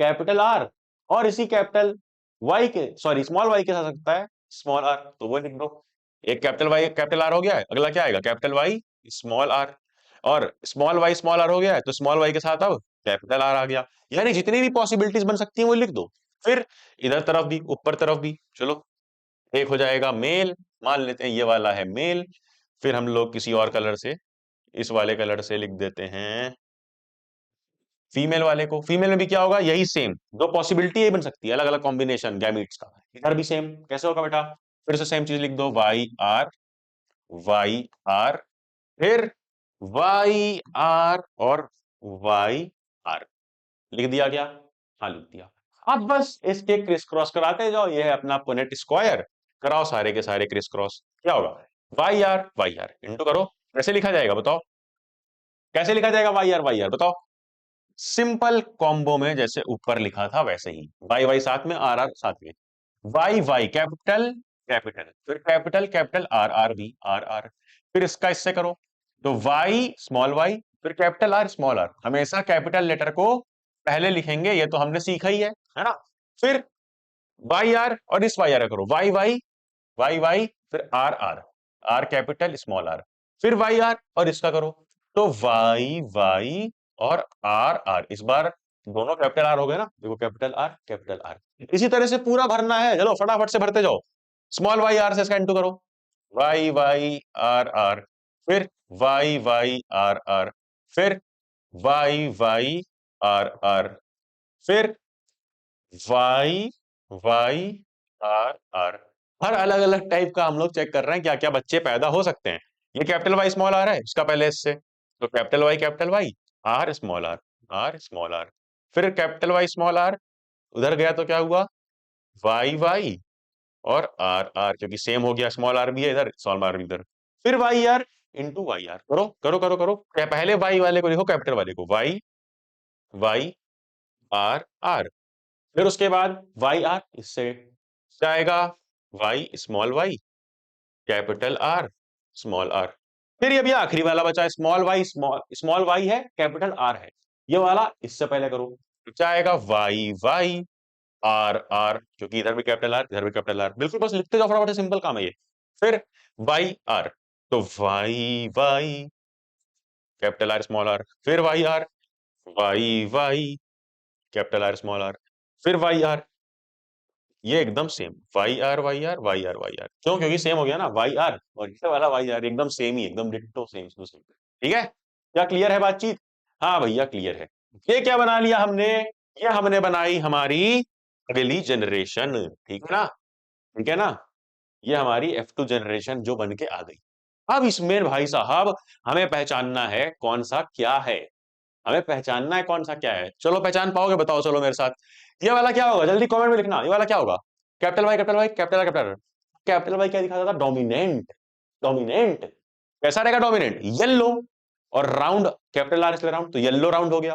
कैपिटल आर, और इसी कैपिटल वाई के, सॉरी स्मॉल वाई के साथ आ सकता है स्मॉल आर, तो वो लिख दो। एक कैपिटल वाई कैपिटल आर हो गया है, अगला क्या आएगा? Capital Y small R. और स्मॉल वाई स्मॉल आर हो गया है, तो स्मॉल वाई के साथ अब कैपिटल आर आ गया। यानी जितनी भी पॉसिबिलिटीज बन सकती हैं वो लिख दो। फिर इधर तरफ भी, ऊपर तरफ भी, चलो। एक हो जाएगा मेल, मान लेते हैं ये वाला है मेल। फिर हम लोग किसी और कलर से, इस वाले कलर से लिख देते हैं फीमेल वाले को। फीमेल में भी क्या होगा? यही सेम, दो पॉसिबिलिटी यही बन सकती है, अलग अलग कॉम्बिनेशन गैमीट्स का। इधर भी सेम, कैसे होगा बेटा? फिर से सेम चीज लिख दो, वाई आर, वाई आर, फिर वाई आर और वाई आर। लिख दिया क्या? हाँ लिख दिया। अब बस इसके क्रिस क्रॉस कराते जाओ, ये है अपना पुनेट स्क्वायर। कराओ सारे के सारे क्रिस क्रॉस, क्या होगा? वाई आर इंटू करो। कैसे लिखा जाएगा बताओ? कैसे लिखा जाएगा वाई आर बताओ? सिंपल कॉम्बो में, जैसे ऊपर लिखा था वैसे ही, वाई वाई साथ में, आर आर साथ में। वाई वाई कैपिटल, कैपिटल, फिर कैपिटल कैपिटल आर आर भी, आर आर। फिर इसका इससे करो, तो वाई स्मॉल वाई, फिर कैपिटल आर स्मॉल आर। हमेशा कैपिटल लेटर को पहले लिखेंगे, ये तो हमने सीखा ही है ना? फिर वाई आर और इस वाई आर करो, वाई वाई, वाई वाई, फिर R R, R capital small R, फिर वाई आर और इसका करो, तो वाई वाई और आर आर। इस बार दोनों कैपिटल आर हो गए ना, देखो कैपिटल आर कैपिटल आर। इसी तरह से पूरा भरना है, चलो फटाफट से भरते जाओ। स्मॉल वाई आर से इसका इंटू करो, वाई वाई आर आर, फिर वाई वाई आर आर, फिर वाई वाई आर आर, फिर वाई वाई आर आर। हर अलग अलग टाइप का हम लोग चेक कर रहे हैं क्या क्या बच्चे पैदा हो सकते हैं। ये कैपिटल वाई स्मॉल आर है इसका पहले इससे, तो capital Y R small R, फिर कैपिटल वाई स्मॉल आर उधर गया तो क्या हुआ, वाई वाई और आर आर, क्योंकि सेम हो गया, स्मॉल आर भी है इधर, स्मॉल आर भी इधर। फिर Y R into Y R, करो करो करो करो, क्या पहले वाई वाले को लिखो, कैपिटल वाले को, वाई वाई आर आर, फिर उसके बाद वाई आर, इससे क्या आएगा, Y small Y capital R small R. फिर ये भी आखिरी वाला बचा, स्मॉल वाई है कैपिटल आर है, ये वाला इससे पहले करो, तो क्या आएगा, वाई वाई आर आर, क्योंकि इधर भी कैपिटल आर इधर भी कैपिटल आर, बिल्कुल बस लिखते जाओ फटाफट, सिंपल काम है ये। फिर वाई आर, तो Y Y capital R small R, फिर Y Y capital R small R, फिर वाई आर, ये एकदम same, Y R Y R Y R Y R, क्यों, क्योंकि सेम हो गया ना, वाई आर और ये वाला वाई आर एकदम सेम ही, एकदम डिट्टो सेम टू सेम। ठीक है, क्या क्लियर है बातचीत? हाँ भैया क्लियर है। ये क्या बना लिया हमने, ये हमने बनाई हमारी अगली जनरेशन, ठीक है ना, ठीक है ना, ये हमारी F2 जनरेशन जो बन के आ गई। अब इसमें भाई साहब हमें पहचानना है कौन सा क्या है, हमें पहचानना है कौन सा क्या है, चलो पहचान पाओगे, बताओ चलो मेरे साथ। ये वाला क्या होगा, जल्दी कमेंट में लिखना, ये वाला क्या होगा, capital Y capital Y capital R capital R. Capital Y क्या दिखाता था, डोमिनेंट, डोमिनेंट कैसा रहेगा, डोमिनेंट येलो, और राउंड कैपिटल आर इसलिए राउंड, तो येलो राउंड हो गया।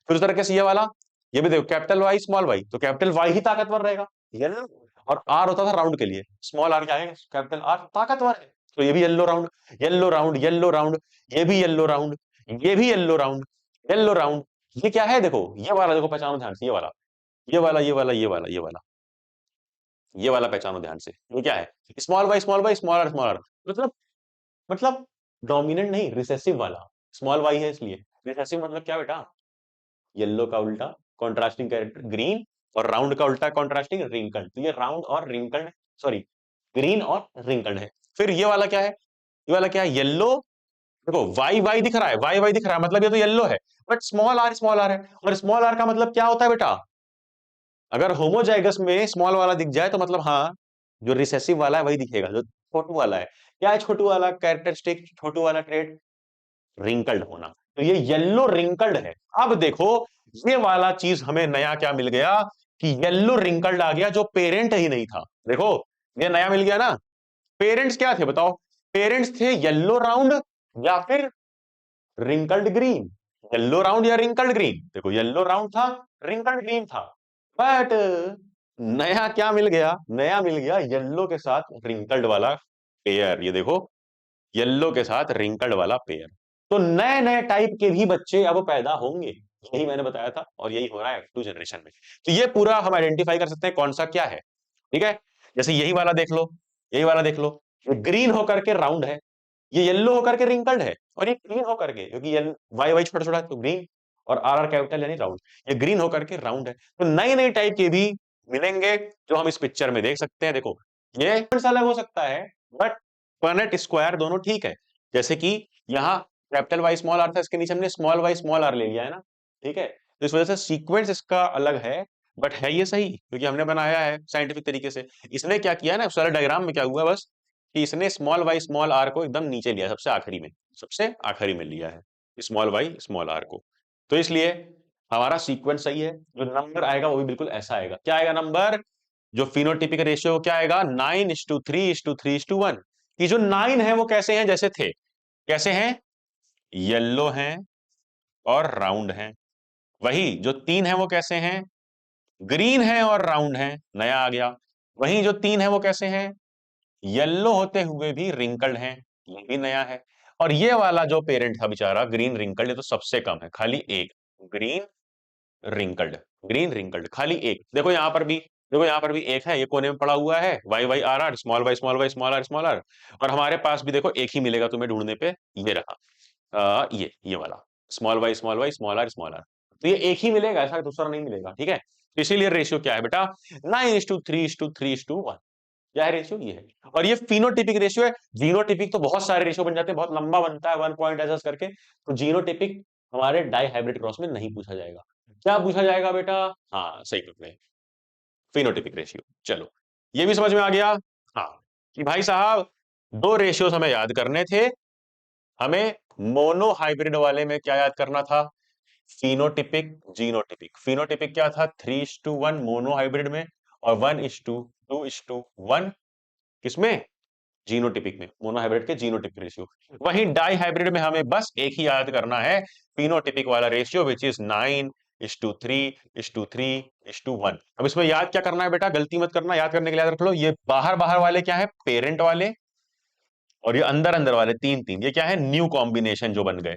फिर उस तरह से ये वाला, ये भी देखो कैपिटल वाई स्मॉल वाई, तो कैपिटल वाई ही ताकतवर रहेगा, येलो, और आर होता था राउंड के लिए, स्मॉल आर क्या है, कैपिटल आर ताकतवर है, तो ये भी yellow round, yellow round yellow round, ये भी येलो राउंड, ये भी येलो राउंड, येलो राउंड। ये क्या है देखो, ये वाला देखो पहचानो ध्यान से, ये वाला ये वाला ये वाला ये वाला ये वाला ये वाला पहचानो ध्यान से, ये क्या है, small Y small Y small R, मतलब मतलब डोमिनेंट नहीं, रिसेसिव वाला, स्मॉल वाई है इसलिए, रिसेसिव मतलब क्या बेटा, येलो का उल्टा कॉन्ट्रास्टिंग कैरेक्टर ग्रीन, और राउंड का उल्टा कॉन्ट्रास्टिंग रिंकल्ड, तो ये राउंड और रिंकल्ड, सॉरी ग्रीन और रिंकल्ड है। फिर ये वाला क्या है, ये वाला क्या है, येलो, देखो वाई वाई दिख रहा है, वाई वाई दिख रहा है, मतलब ये तो येलो है, बट स्मॉल आर है, और स्मॉल आर का मतलब क्या होता है बेटा, अगर होमोजाइगस में स्मॉल वाला दिख जाए तो मतलब हाँ, जो रिसेसिव वाला है वही दिखेगा, जो छोटू वाला है, क्या है छोटू वाला कैरेक्टरिस्टिक, छोटू वाला ट्रेड, रिंकल्ड होना, तो ये येलो रिंकल्ड है। अब देखो ये वाला चीज हमें नया क्या मिल गया, कि येलो रिंकल्ड आ गया, जो पेरेंट ही नहीं था, देखो ये नया मिल गया ना। पेरेंट्स क्या थे बताओ, पेरेंट्स थे येलो राउंड या फिर रिंकल्ड ग्रीन, येलो राउंड या रिंकल्ड ग्रीन, देखो येलो राउंड था, रिंकल्ड ग्रीन था, बट नया क्या मिल गया, नया मिल गया येलो के साथ रिंकल्ड वाला पेयर, ये देखो येलो के साथ रिंकल्ड वाला पेयर, तो नए नए टाइप के भी बच्चे अब पैदा होंगे, यही मैंने बताया था, और यही हो रहा है F2 जनरेशन में। तो ये पूरा हम आइडेंटिफाई कर सकते हैं कौन सा क्या है, ठीक है, जैसे यही वाला देख लो, यही वाला देख लो, ये ग्रीन होकर के राउंड है, ये येलो होकर के रिंकल्ड है, और ये ग्रीन होकर के, क्योंकि वाई वाई छोटा छोटा है तो ग्रीन, और आर आर कैपिटल यानी राउंड, ये ग्रीन होकर के राउंड है, तो नए नए टाइप के भी मिलेंगे जो हम इस पिक्चर में देख सकते हैं। देखो ये अलग हो सकता है, बट परनेट स्क्वायर दोनों ठीक है, जैसे कि यहाँ कैपिटल वाई स्मॉल आर था, इसके नीचे हमने स्मॉल वाई स्मॉल आर ले लिया है ना, ठीक है, तो इस वजह से सीक्वेंस इसका अलग है, बट है ये सही, क्योंकि हमने बनाया है साइंटिफिक तरीके से। इसने क्या किया ना, सारे डायग्राम में क्या हुआ बस, कि इसने स्मॉल वाई स्मॉल आर को एकदम नीचे लिया, सबसे आखिरी में, सबसे आखिरी में लिया है स्मॉल वाई स्मॉल आर को, तो इसलिए हमारा सीक्वेंस सही है, जो नंबर आएगा वो भी बिल्कुल ऐसा आएगा, क्या आएगा नंबर, जो फिनोटिपिक रेशियो क्या आएगा, 9:3:3:1, कि जो 9 है वो कैसे हैं, जैसे थे, कैसे हैं, येलो हैं और राउंड हैं, वही जो 3 है वो कैसे हैं, ग्रीन है और राउंड है, नया आ गया, वही जो 3 है वो कैसे हैं, येलो होते हुए भी रिंकल्ड हैं, ये भी नया है, और ये वाला जो पेरेंट था बेचारा ग्रीन रिंकल्ड, ये तो सबसे कम है, खाली एक, ग्रीन रिंकल्ड, ग्रीन रिंकल्ड खाली एक, देखो यहाँ पर भी, देखो यहाँ पर भी एक है, ये कोने में पड़ा हुआ है, Y Y R R small Y small Y small R small R, और हमारे पास भी देखो एक ही मिलेगा तुम्हें ढूंढने पे, ये रहा, ये वाला small Y small Y small R, तो ये एक ही मिलेगा, ऐसा दूसरा नहीं मिलेगा, ठीक है, तो इसीलिए रेशियो क्या है बेटा, 9:3:3:1, क्या है रेशियो, ये है। और ये फिनोटिपिक रेशियो है। जीनोटिपिक तो बहुत सारे रेशियो बन जाते हैं, बहुत लंबा बनता है 1 पॉइंट ऐसा करके। तो जीनोटिपिक हमारे डाई हाइब्रिड क्रॉस में नहीं पूछा जाएगा। क्या पूछा जाएगा बेटा? हाँ सही पकड़े, फिनोटिपिक रेशियो। चलो ये भी समझ में आ गया। हाँ, कि भाई साहब दो रेशियोज हमें याद करने थे। हमें मोनो हाइब्रिड वाले में क्या याद करना था? Phenotypic, genotypic. फिनोटिपिक क्या था? 3:1 मोनो हाइब्रिड में, और 1:2:1 किसमें? जीनोटिपिक में, मोनो हाइब्रिड के जीनोटिपिक रेशियो। वहीं डाई हाइब्रिड में हमें बस एक ही याद करना है, फिनोटिपिक वाला रेशियो, विच इज 9:3:3:1। अब इसमें याद क्या करना है बेटा? गलती मत करना, याद करने के लिए याद रख लो, ये बाहर बाहर वाले क्या है? पेरेंट वाले, और ये अंदर अंदर वाले तीन तीन, ये क्या है? न्यू कॉम्बिनेशन जो बन गए।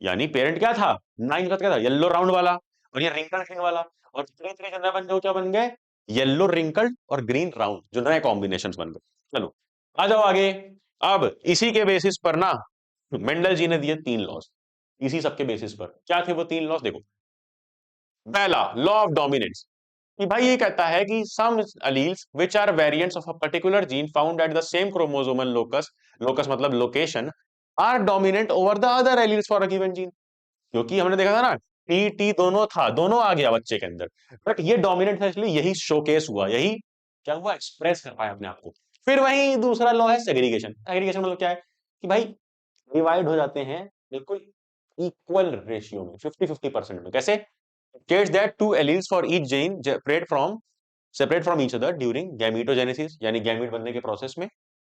यानी पेरेंट क्या था? 9 का क्या था? येलो राउंड वाला, और ये रिंकल ग्रीन वाला। और थ्री थ्री जो नए बन गए, क्या बन गए? येलो रिंकल्ड और ग्रीन राउंड, जो नए कॉम्बिनेशन बन गए। चलो आ जाओ आगे। अब इसी के बेसिस पर ना मेंडल जी ने दिए 3 लॉज। इसी सब के बेसिस पर क्या थे वो 3 लॉज? देखो, पहला लॉ ऑफ डोमिनेंस, कि भाई ये कहता है कि some alleles which are variants of a particular gene found at the same chromosomal locus, locus मतलब location, are dominant over the other alleles for a given gene. क्योंकि हमने देखा था ना, टी टी दोनों था, दोनों आ गया बच्चे के अंदर, बट ये डोमिनेंट था, इसलिए यही शोकेस हुआ, यही क्या हुआ? एक्सप्रेस कर पाया अपने आप को। फिर वही दूसरा लॉ है सेग्रीगेशन। सेग्रीगेशन मतलब क्या है? कि भाई डिवाइड हो जाते हैं बिल्कुल इक्वल रेशियो में, 50-50% में। कैसे? states that two alleles for each gene separate from each other during gametogenesis, यानी गैमीट बनने के प्रोसेस में,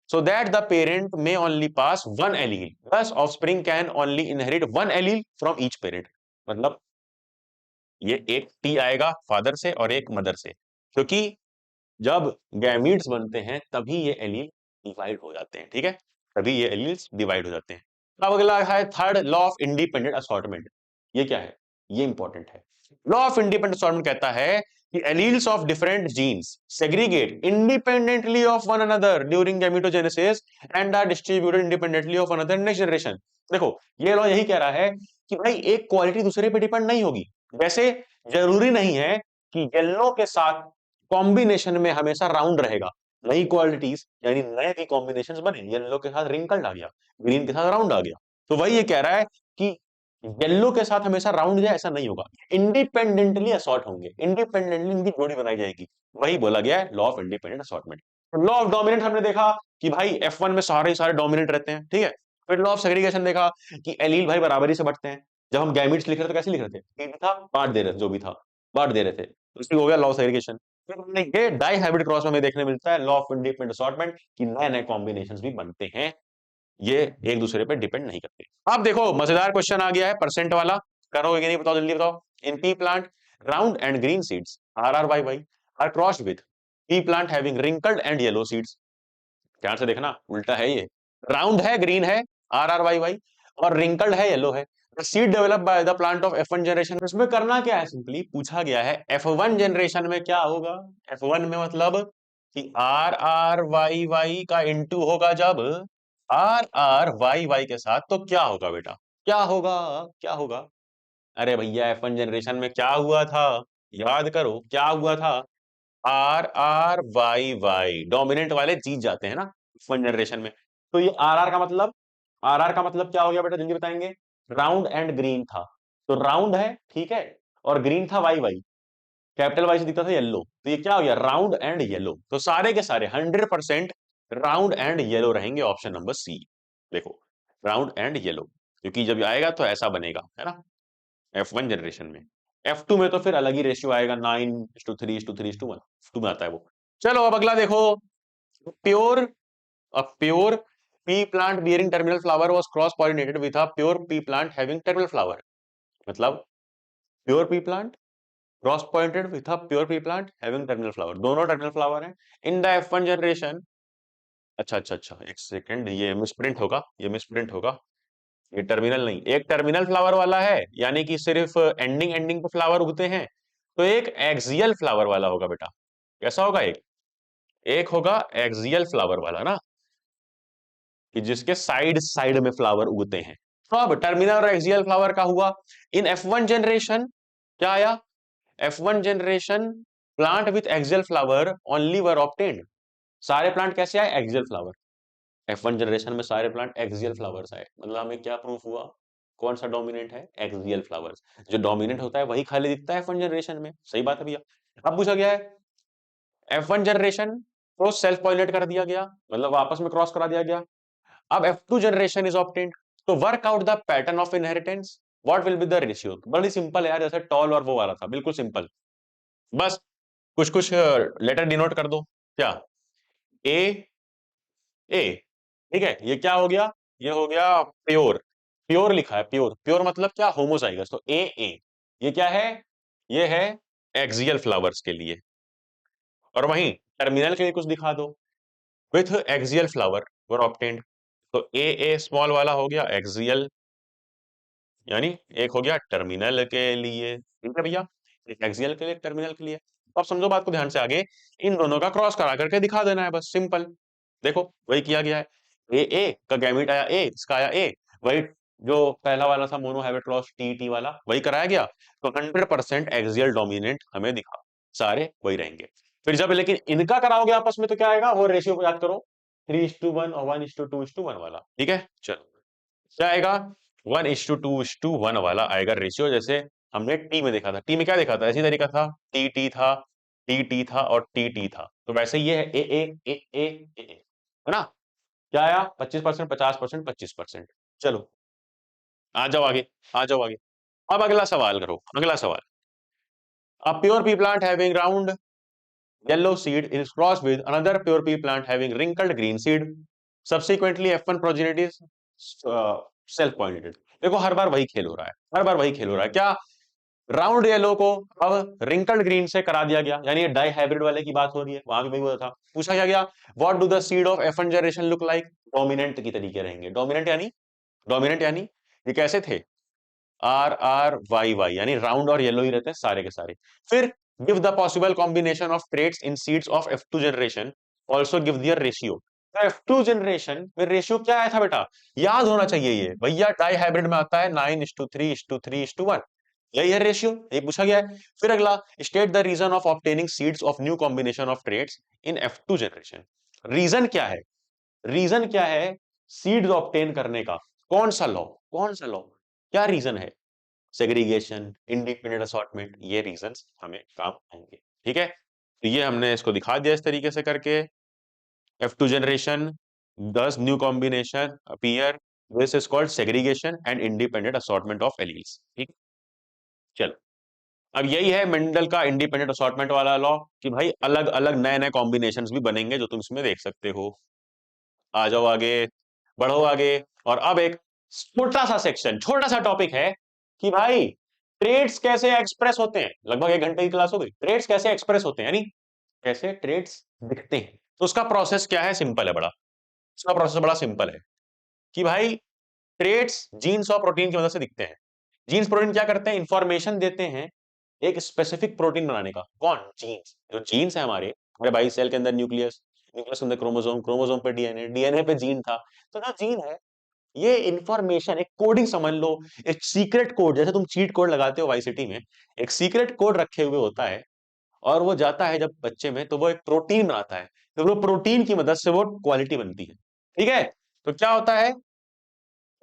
so that the parent may only pass one allele, thus offspring can only inherit one allele from each parent। मतलब ये एक T आएगा father से और एक मदर से, क्योंकि जब गैमीट्स बनते हैं तभी ये एलील डिवाइड हो जाते हैं, ठीक है? तभी ये एलील्स डिवाइड हो जाते हैं। अब अगला है third law of independent assortment. ये क्या है? ये इंपॉर्टेंट है। लॉ ऑफ इंडिपेंडेंट असॉर्टमेंट कहता है कि alleles of different genes segregate independently of one another during gametogenesis and are distributed independently of another next generation. देखो, ये लॉ यही कह रहा है कि भाई एक क्वालिटी दूसरे पे डिपेंड नहीं होगी। वैसे जरूरी नहीं है कि येलो के साथ कॉम्बिनेशन में हमेशा राउंड रहेगा। नई क्वालिटीज यानी नए की कॉम्बिनेशन बने, येलो के साथ रिंकल्ड आ गया, ग्रीन के साथ राउंड आ गया। तो वही ये कह रहा है कि येलो के साथ हमेशा राउंड जाए ऐसा नहीं होगा, इंडिपेंडेंटली असॉर्ट होंगे, इंडिपेंडेंटली इनकी जोड़ी बनाई जाएगी। वही बोला गया है law of independent assortment. Law of dominant हमने देखा कि भाई F1 में सारे सारे डोमिनेंट रहते हैं, ठीक है। फिर लॉ ऑफ सेग्रीगेशन देखा कि एलील भाई बराबरी से बढ़ते हैं। जब हम गैमीट्स लिख रहे थे तो कैसे लिख रहे थे? एक भी था, बांट दे रहे थे, जो भी था बांट दे रहे थे, तो इसलिए हो गया लॉ ऑफ सेग्रीगेशन। फिर हमने ये डाई हाइब्रिड क्रॉस में हमें देखने मिलता है लॉ ऑफ इंडिपेंडेंट असॉर्टमेंट, कि नए नए कॉम्बिनेशंस भी बनते हैं, ये एक दूसरे पे डिपेंड नहीं करते। अब देखो मजेदार क्वेश्चन आ गया है परसेंट वाला, करोगे कि नहीं बताओ, जल्दी बताओ। In pea plant round and green seeds R R Y Y R crossed with pea plant having wrinkled and yellow seeds. ध्यान से देखना, उल्टा है ये। राउंड है, ग्रीन है, आर आर वाई वाई, और रिंकल्ड है, येलो है। Seed develop by the plant of F1 generation. इसमें करना क्या है? सिंपली पूछा गया है F1 जनरेशन में क्या होगा। F1 में मतलब कि आर आर वाई वाई का इंटू होगा जब आर आर वाई वाई के साथ, तो क्या होगा बेटा? क्या होगा? क्या होगा? अरे भैया F1 जनरेशन में क्या हुआ था? याद करो क्या हुआ था। R R Y Y dominant वाले जीत जाते हैं ना F1 जनरेशन में। तो ये आर आर का मतलब, आर आर का मतलब क्या हो गया बेटा? जल्दी बताएंगे। राउंड एंड ग्रीन था, तो राउंड है, ठीक है, और ग्रीन था वाई वाई, कैपिटल वाई से दिखता था येलो, तो ये क्या हो गया? Round and yellow. तो सारे के सारे 100% राउंड एंड येलो रहेंगे, ऑप्शन नंबर सी। देखो, राउंड एंड येलो, क्योंकि जब आएगा तो ऐसा बनेगा, है ना, F1 जनरेशन में। F2 में तो फिर अलग ही रेशियो आएगा, 9:3:3:1, F2 में आता है वो। चलो अब अगला देखो, pure, a pure pea plant bearing terminal flower was cross pollinated with a pure pea plant having terminal flower। मतलब pure pea plant cross pointed with a pure P plant having terminal flower, दोनों terminal flower हैं in the F1 generation. अच्छा अच्छा अच्छा, एक second, ये misprint होगा, ये मिसप्रिंट होगा। ये टर्मिनल नहीं, एक टर्मिनल फ्लावर वाला है, यानी कि सिर्फ एंडिंग एंडिंग पे फ्लावर उगते हैं। तो एक एक्सियल फ्लावर वाला होगा बेटा। कैसा होगा? एक एक होगा एक्सियल फ्लावर वाला ना, कि जिसके साइड साइड में फ्लावर उगते हैं। तो अब टर्मिनल और एक्सियल फ्लावर का हुआ। इन F1 जनरेशन क्या आया? F1 generation plant with axial flower only were obtained. सारे प्लांट कैसे आए? Axial flower. F1 जनरेशन में सारे प्लांट एक्सियल फ्लावर्स आए, मतलब हमें क्या प्रूफ हुआ? कौन सा डोमिनेंट है? Axial flowers. जो डोमिनेंट होता है वही खाली दिखता है F1 जनरेशन में। सही बात है भैया। अब पूछा गया है F1 जनरेशन को सेल्फ पॉलिनेट कर दिया गया, मतलब आपस में क्रॉस करा दिया गया। अब F2 जनरेशन इज ऑब्टेन्ड, तो work out the pattern of inheritance, what will be the ratio. बड़ी सिंपल है यार, जैसे टॉल और वो वाला था, बिल्कुल सिंपल। बस कुछ कुछ लेटर डिनोट कर दो। क्या? ए, ए, ठीक है। ये क्या हो गया? ये हो गया प्योर। प्योर लिखा है, प्योर। प्योर मतलब क्या? होमोजाइगस। तो ए, ये क्या है? ये है एक्सियल फ्लावर्स के लिए। और वहीं टर्मिनल के लिए कुछ दिखा दो। With axial flower were obtained, तो ए स्मॉल वाला हो गया एक्सियल, यानी एक हो गया टर्मिनल के लिए। ठीक है भैया, एक एक्सियल के लिए, टर्मिनल के लिए। तो आप समझो बात को ध्यान से आगे, इन दोनों का क्रॉस करा करके दिखा देना है, बस सिंपल। देखो वही किया गया है। ए का गैमेट आया ए, इसका आया ए, वही जो पहला वाला था मोनो हैबिट क्रॉस टी वाला, वही कराया गया। तो 100% एक्सियल डोमिनेंट हमें दिखा, सारे वही रहेंगे। फिर जब लेकिन इनका कराओगे आपस में तो क्या आएगा? वो रेशियो को याद करो, 3:1 और 1:2:1 वाला। ठीक है, चलो क्या आएगा? 1:2:1 वाला आएगा रेशियो, जैसे हमने टी में देखा था। टी में क्या देखा था? इसी तरीका था, टी था, टी था और टी था। तो वैसे ये है ए, है ना? क्या आया? 25%, 50%, 25%। चलो आ जाओ आगे, आ जाओ आगे। अब अगला सवाल करो, अगला सवाल। A pure P plant having round yellow seed is crossed with another pure pea plant having wrinkled green seed. Subsequently, F1 progeny is self pollinated. देखो हर बार वही खेल हो रहा है, हर बार वही खेल हो रहा है। क्या? राउंड येलो को अब रिंकल्ड ग्रीन से करा दिया गया, यानी ये डाई हाइब्रिड वाले की बात हो रही है, वहां भी वही हुआ था। पूछा क्या गया? What do the seed of F1 generation look like? Dominant की तरीके रहेंगे। डोमिनेंट यानी ये कैसे थे? RRYY, यानी राउंड और येलो ही रहते हैं सारे के सारे। फिर give the possible combination of traits in seeds of F2 generation, also give their ratio. F2 generation में रेशियो क्या आया था बेटा? याद होना चाहिए ये भैया, डाई हाइब्रिड में आता है 9:3:3:1, यही है रेशियो, ये पूछा गया है। फिर अगला, state the reason of obtaining seeds of new combination of traits in F2 generation. Reason क्या है? रीजन क्या है सीड्स ऑब्टेन करने का? कौन सा लॉ? कौन सा लॉ? क्या रीजन है? सेग्रीगेशन, इंडिपेंडेंट असॉर्टमेंट, ये रीजंस हमें काम आएंगे। ठीक है, तो ये हमने इसको दिखा दिया इस तरीके से करके। F2 generation, 10 new combination appear, this is called segregation and independent assortment of alleles. ठीक, चलो अब यही है मेंडल का इंडिपेंडेंट असॉर्टमेंट वाला लॉ, कि भाई अलग अलग नए नए कॉम्बिनेशंस भी बनेंगे, जो तुम इसमें देख सकते हो। आ जाओ आगे, बढ़ो आगे। और अब एक छोटा सा सेक्शन, छोटा सा टॉपिक है कि भाई ट्रेड्स कैसे एक्सप्रेस होते हैं। लगभग 1 घंटे की क्लास हो गई। ट्रेड्स कैसे एक्सप्रेस होते हैं, यानी कैसे ट्रेड्स दिखते हैं। तो उसका प्रोसेस क्या है? सिंपल है बड़ा। उसका प्रोसेस बड़ा सिंपल है कि भाई ट्रेड्स जीन्स और प्रोटीन की मदद से दिखते हैं। जीन्स प्रोटीन क्या करते हैं? इंफॉर्मेशन देते हैं एक स्पेसिफिक प्रोटीन बनाने का। कौन? जीन्स। जो जीन्स है हमारे हमारे भाई सेल के अंदर न्यूक्लियस, न्यूक्लियस के अंदर क्रोमोसोम, क्रोमोसोम पे डीएनए, डीएनए पे जीन था। तो जो जीन है ये इंफॉर्मेशन, एक कोडिंग समझ लो, एक सीक्रेट कोड, जैसे तुम चीट कोड लगाते हो वाईसिटी में, एक सीक्रेट कोड रखे हुए होता है। और वो जाता है जब बच्चे में, तो वो एक प्रोटीन बनाता है। तो वो प्रोटीन की मदद से वो क्वालिटी बनती है। ठीक है, तो क्या होता है?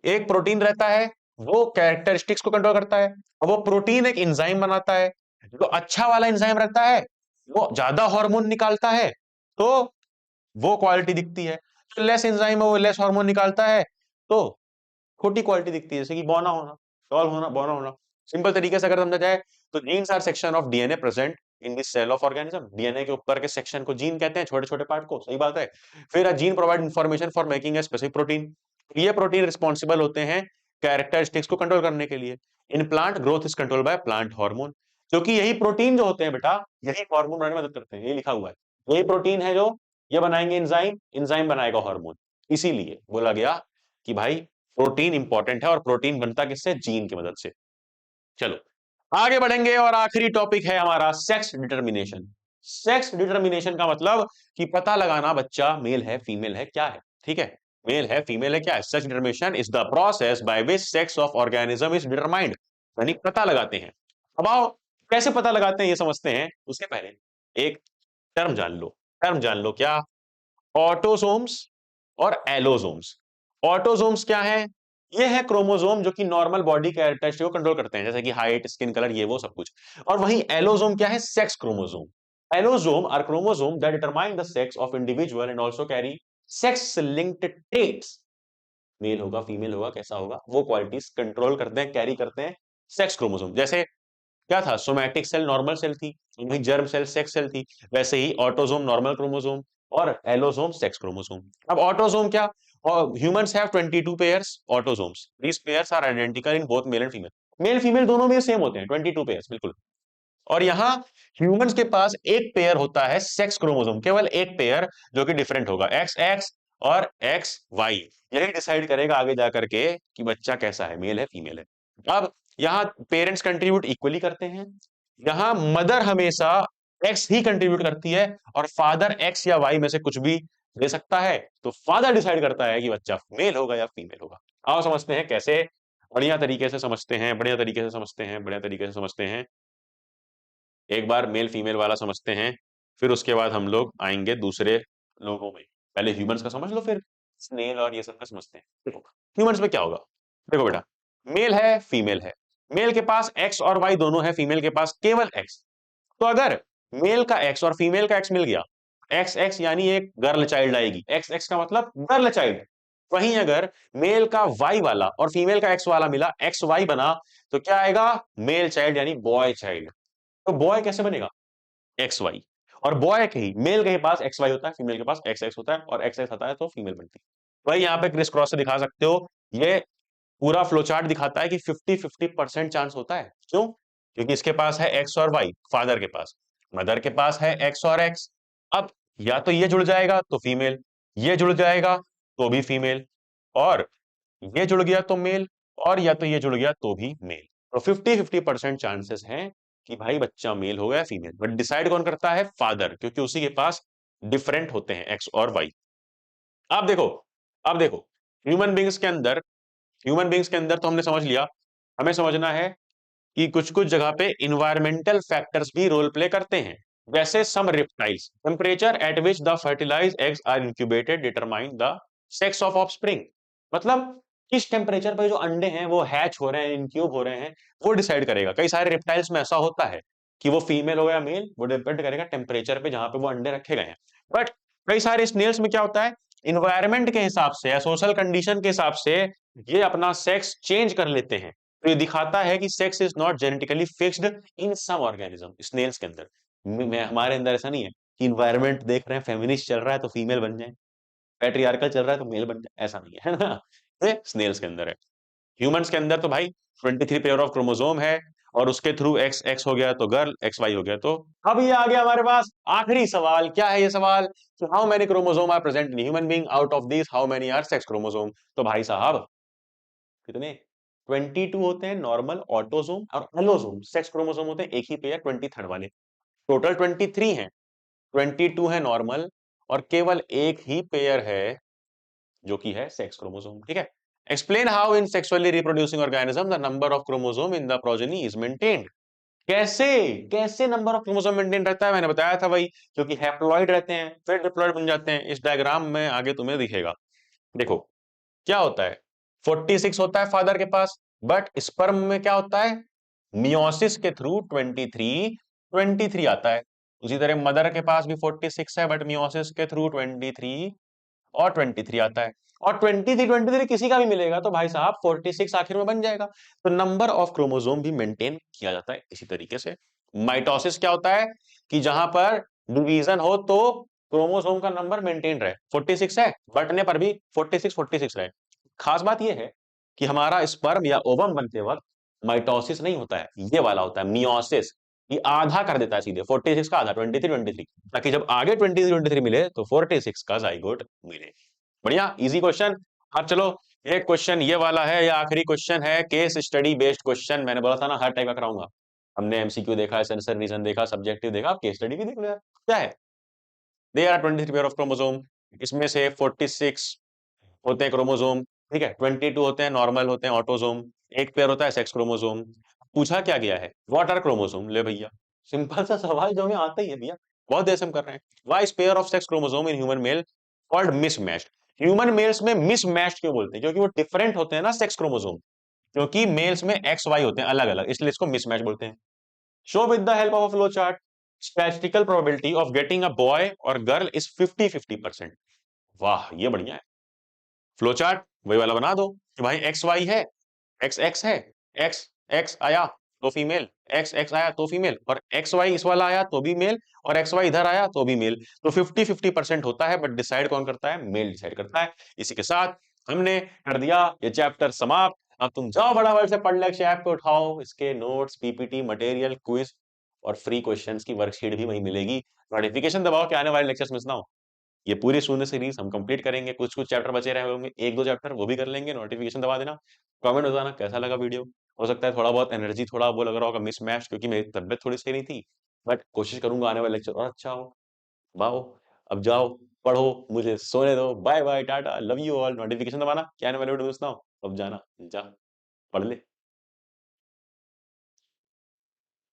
एक प्रोटीन रहता है, वो कैरेक्टरिस्टिक्स को कंट्रोल करता है, और वो प्रोटीन एक एंजाइम बनाता है। जो अच्छा वाला एंजाइम रहता है वो ज्यादा हार्मोन निकालता है, तो वो क्वालिटी दिखती है। जो लेस एंजाइम है वो लेस हार्मोन निकालता है, तो खोटी क्वालिटी दिखती है, जैसे कि बौना होना, टॉल होना, बौना होना। सिंपल तरीके से अगर समझा जाए तो genes are section of DNA present in the cell of organism. DNA के ऊपर के सेक्शन को जीन कहते हैं, छोटे छोटे पार्ट को। सही बात है। फिर a gene provide information for making a specific protein. ये प्रोटीन रिस्पॉन्सिबल होते हैं कैरेक्टरिस्टिक्स को कंट्रोल करने के लिए। In plant growth is control by plant hormone, क्योंकि यही प्रोटीन जो होते हैं बेटा, यही हार्मोन बनाने में मदद करते हैं। ये लिखा हुआ है, यही प्रोटीन है जो ये बनाएंगे एंजाइम, एंजाइम बनाएगा हार्मोन। इसीलिए बोला गया कि भाई प्रोटीन इंपॉर्टेंट है, और प्रोटीन बनता किससे? जीन की मदद से। चलो आगे बढ़ेंगे, और आखिरी टॉपिक है हमारा सेक्स डिटर्मिनेशन। सेक्स डिटर्मिनेशन का मतलब कि पता लगाना बच्चा मेल है फीमेल है क्या है। ठीक है, मेल है फीमेल है क्या है। Sex determination is the process by which sex of organism is determined, यानी पता लगाते हैं। अब आओ कैसे पता लगाते हैं ये समझते हैं। उसके पहले एक टर्म जान लो। टर्म जान लो क्या? ऑटोसोम्स और एलोसोम्स। ऑटोसोम्स क्या है? ये है क्रोमोसोम जो कि नॉर्मल बॉडी कैरेक्टरिस्टिक को कंट्रोल करते हैं, जैसे कि हाइट, स्किन कलर, ये वो सब कुछ। और वहीं एलोसोम क्या है? Sex chromosome. Allosome are chromosome that determine the sex of individual and also carry sex linked traits. Male होगा, फीमेल होगा, कैसा होगा, वो क्वालिटीज कंट्रोल करते हैं, कैरी करते हैं सेक्स क्रोमोसोम। जैसे क्या था? सोमैटिक सेल नॉर्मल सेल थी, वहीं जर्म सेल सेक्स सेल थी। वैसे ही ऑटोसोम नॉर्मल क्रोमोसोम और एलोसोम सेक्स क्रोमोसोम। अब ऑटोसोम क्या? Humans have 22 pairs autosomes. These pairs are identical in both male and female. Male female दोनों में सेम होते हैं, 22 पेयर्स, बिल्कुल। और यहाँ ह्यूमंस के पास एक पेयर होता है सेक्स क्रोमोसोम, केवल एक पेयर, जो कि डिफरेंट होगा, एक्स एक्स और एक्स वाई। यही डिसाइड करेगा आगे जाकर के कि बच्चा कैसा है, मेल है फीमेल है। अब यहाँ पेरेंट्स कंट्रीब्यूट इक्वली करते हैं। यहाँ मदर हमेशा एक्स ही कंट्रीब्यूट करती है और फादर एक्स या वाई में से कुछ भी दे सकता है। तो फादर डिसाइड करता है कि बच्चा मेल होगा या फीमेल होगा। आओ समझते हैं कैसे। बढ़िया तरीके से समझते हैं, बढ़िया तरीके से समझते हैं, बढ़िया तरीके से समझते हैं। एक बार मेल फीमेल वाला समझते हैं, फिर उसके बाद हम लोग आएंगे दूसरे लोगों में। पहले ह्यूमंस का समझ लो, फिर स्नेल और ये सब का समझते हैं। देखो ह्यूमंस में क्या होगा। देखो बेटा, मेल है फीमेल है, मेल के पास एक्स और वाई दोनों है, फीमेल के पास केवल एक्स। तो अगर मेल का एक्स और फीमेल का एक्स मिल गया, एक्स एक्स यानी एक गर्ल चाइल्ड आएगी, एक्स एक्स का मतलब गर्ल चाइल्ड। वहीं अगर मेल का वाई वाला और फीमेल का एक्स वाला मिला, एक्स वाई बना, तो क्या आएगा? मेल चाइल्ड यानी बॉय चाइल्ड। तो बॉय कैसे बनेगा? X Y. और बॉय के ही, मेल के पास एक्स वाई होता है, फीमेल के पास एक्स एक्स होता है, और एक्स एक्स आता है तो फीमेल बनती है। वही यहाँ पे क्रिस क्रॉस से दिखा सकते हो। ये पूरा फ्लो चार्ट दिखाता है कि 50-50% चांस होता है। क्यों? क्योंकि इसके पास है एक्स और वाई, फादर के पास। मदर के पास है एक्स और एक्स। अब या तो ये जुड़ जाएगा तो फीमेल, ये जुड़ जाएगा तो भी फीमेल, और ये जुड़ गया तो मेल, और या तो ये जुड़ गया तो भी मेल। तो 50-50% चांसेस हैं कि भाई बच्चा मेल होगा या फीमेल। बट डिसाइड कौन करता है? फादर, क्योंकि उसी के पास डिफरेंट होते हैं एक्स और वाई। आप देखो, अब देखो, ह्यूमन बींग्स के अंदर, ह्यूमन बींग्स के अंदर तो हमने समझ लिया। हमें समझना है कि कुछ कुछ जगह पे इन्वायरमेंटल फैक्टर्स भी रोल प्ले करते हैं। वैसे some reptiles, temperature at which the fertilize eggs are incubated determine the sex of offspring. मतलब किस टेम्परेचर पर जो अंडे हैं वो हैच हो रहे हैं, इनक्यूब हो रहे हैं, वो डिसाइड करेगा। कई सारे रेप्टाइल्स में ऐसा होता है कि वो फीमेल हो या मेल, वो डिपेंड करेगा टेम्परेचर पे जहां पे वो अंडे रखे गए हैं। बट कई सारे स्नेल्स में क्या होता है, इन्वायरमेंट के हिसाब से या सोशल कंडीशन के हिसाब से ये अपना सेक्स चेंज कर लेते हैं। तो ये दिखाता है कि sex is not genetically fixed in some organism. Snails के अंदर, मैं हमारे अंदर ऐसा नहीं है कि इन्वायरमेंट देख रहे हैं, फेमिनिस्ट चल रहा है तो फीमेल बन जाए, पैट्रियार्कल चल रहा है तो मेल बन जाए, ऐसा नहीं है ना। ये स्नेल्स के अंदर है। ह्यूमंस के अंदर तो भाई 23 पेयर ऑफ क्रोमोसोम है, और उसके थ्रू एक्स एक्स हो गया तो गर्ल, एक्स वाई हो गया। तो अब ये आ गया हमारे पास आखिरी सवाल। क्या है ये सवाल? कि how many chromosome are present in human being, out of this how many are sex chromosome. तो भाई साहब कितने? 22 होते हैं नॉर्मल ऑटोसोम, और एलोसोम सेक्स क्रोमोसोम होते हैं एक ही पेयर, 23rd वाले। टोटल 23 हैं, 22 है नॉर्मल, और केवल एक ही पेयर है जो कि है सेक्स क्रोमोसोम। ठीक है। Explain how in sexually reproducing organism the number of chromosome in the progeny is maintained. कैसे, कैसे नंबर ऑफ क्रोमोसोम मेंटेन रहता है? मैंने बताया था भाई, क्योंकि हैप्लॉइड रहते हैं फिर डिप्लॉइड बन जाते हैं। इस डायग्राम में आगे तुम्हें दिखेगा। देखो क्या होता है, 46 होता है फादर के पास, बट स्पर्म में क्या होता है? मियोसिस के थ्रू 23 आता है। उसी तरह मदर के पास भी 46 है, बट मियोसिस के थ्रू 23 और 23 आता है। और 23 किसी का भी मिलेगा तो भाई साहब 46 आखिर में बन जाएगा। तो नंबर ऑफ क्रोमोसोम भी मेंटेन किया जाता है इसी तरीके से। माइटोसिस क्या होता है? कि जहां पर डिवीजन हो तो क्रोमोसोम का नंबर मेंटेन रहे। 46 है, बटने पर भी 46 रहे। खास बात यह है कि हमारा स्पर्म या ओवम बनते वक्त माइटोसिस नहीं होता है, ये वाला होता है मियोसिस। ये आधा कर देता है सीधे, 46 का आधा, 23 ताकि जब आगे 23 मिले तो 46 का जाइगोट मिले। बढ़िया, इजी क्वेश्चन। अब चलो, एक क्वेश्चन ये वाला है, ये आखिरी क्वेश्चन है, केस स्टडी बेस्ड क्वेश्चन। मैंने बोला था ना हर टाइप का कराऊंगा। हमने एमसीक्यू देखा, सेंसर रीजन देखा, सब्जेक्टिव देखा, अब केस स्टडी भी देख लो यार। क्या है? There are 23 pair of chromosome, इसमें से 46 होते हैं क्रोमोसोम, ठीक है, 22 होते हैं नॉर्मल, होते हैं ऑटोसोम, एक पेयर होता है सेक्स क्रोमोसोम। पूछा क्या गया है? What are chromosome. ले भैया, सिंपल सा सवाल जो हमें आता ही है भैया, बहुत देर से हम कर रहे हैं। Why is pair of sex chromosome in human male called mismatched. Human mails में मिसमैच्ड क्यों बोलते हैं? क्योंकि वो डिफरेंट होते हैं ना सेक्स क्रोमोसोम, क्योंकि मेल्स में एक्स वाई होते हैं अलग अलग, इसलिए इसको मिसमैच बोलते हैं। Show with the help of a flow chart statistical probability of getting a boy और गर्ल इज 50-50%। वाह, ये बढ़िया है। फ्लो चार्ट वही वाला बना दो कि भाई एक्स वाई है, एक्स एक्स है, एक्स एक्स आया तो फीमेल, एक्स एक्स आया तो फीमेल, और एक्स वाई इस वाला आया तो भी मेल, और एक्स वाई इधर आया तो भी मेल। तो 50-50% होता है, बट डिसाइड कौन करता है? मेल डिसाइड करता है। इसी के साथ हमने कर दिया ये चैप्टर समाप्त। अब तुम जाओ बड़ा वर्ड से पढ़ लेक्चर ऐप पे उठाओ, इसके नोट्स, पीपीटी, मटेरियल, क्विज और फ्री क्वेश्चंस की वर्कशीट भी वहीं मिलेगी। नोटिफिकेशन दबाओ कि आने वाले लेक्चर्स मिस ना हो। ये पूरी शून्य सीरीज हम कंप्लीट करेंगे, कुछ कुछ चैप्टर बचे रहे होंगे, एक दो चैप्टर वो भी कर लेंगे। नोटिफिकेशन दबा देना, कमेंट बताना कैसा लगा वीडियो। हो सकता है थोड़ा बहुत एनर्जी, थोड़ा वो लग रहा होगा मिसमैच, क्योंकि मेरी तबियत थोड़ी सही नहीं थी, बट कोशिश करूंगा आने वाले लेक्चर और अच्छा हो। वाओ, अब जाओ पढ़ो, मुझे सोने दो। Bye bye, tata, love you all. Notification दबाना क्या आने वाले वीडियो मिस ना हो। अब जाना, जा पढ़ ले।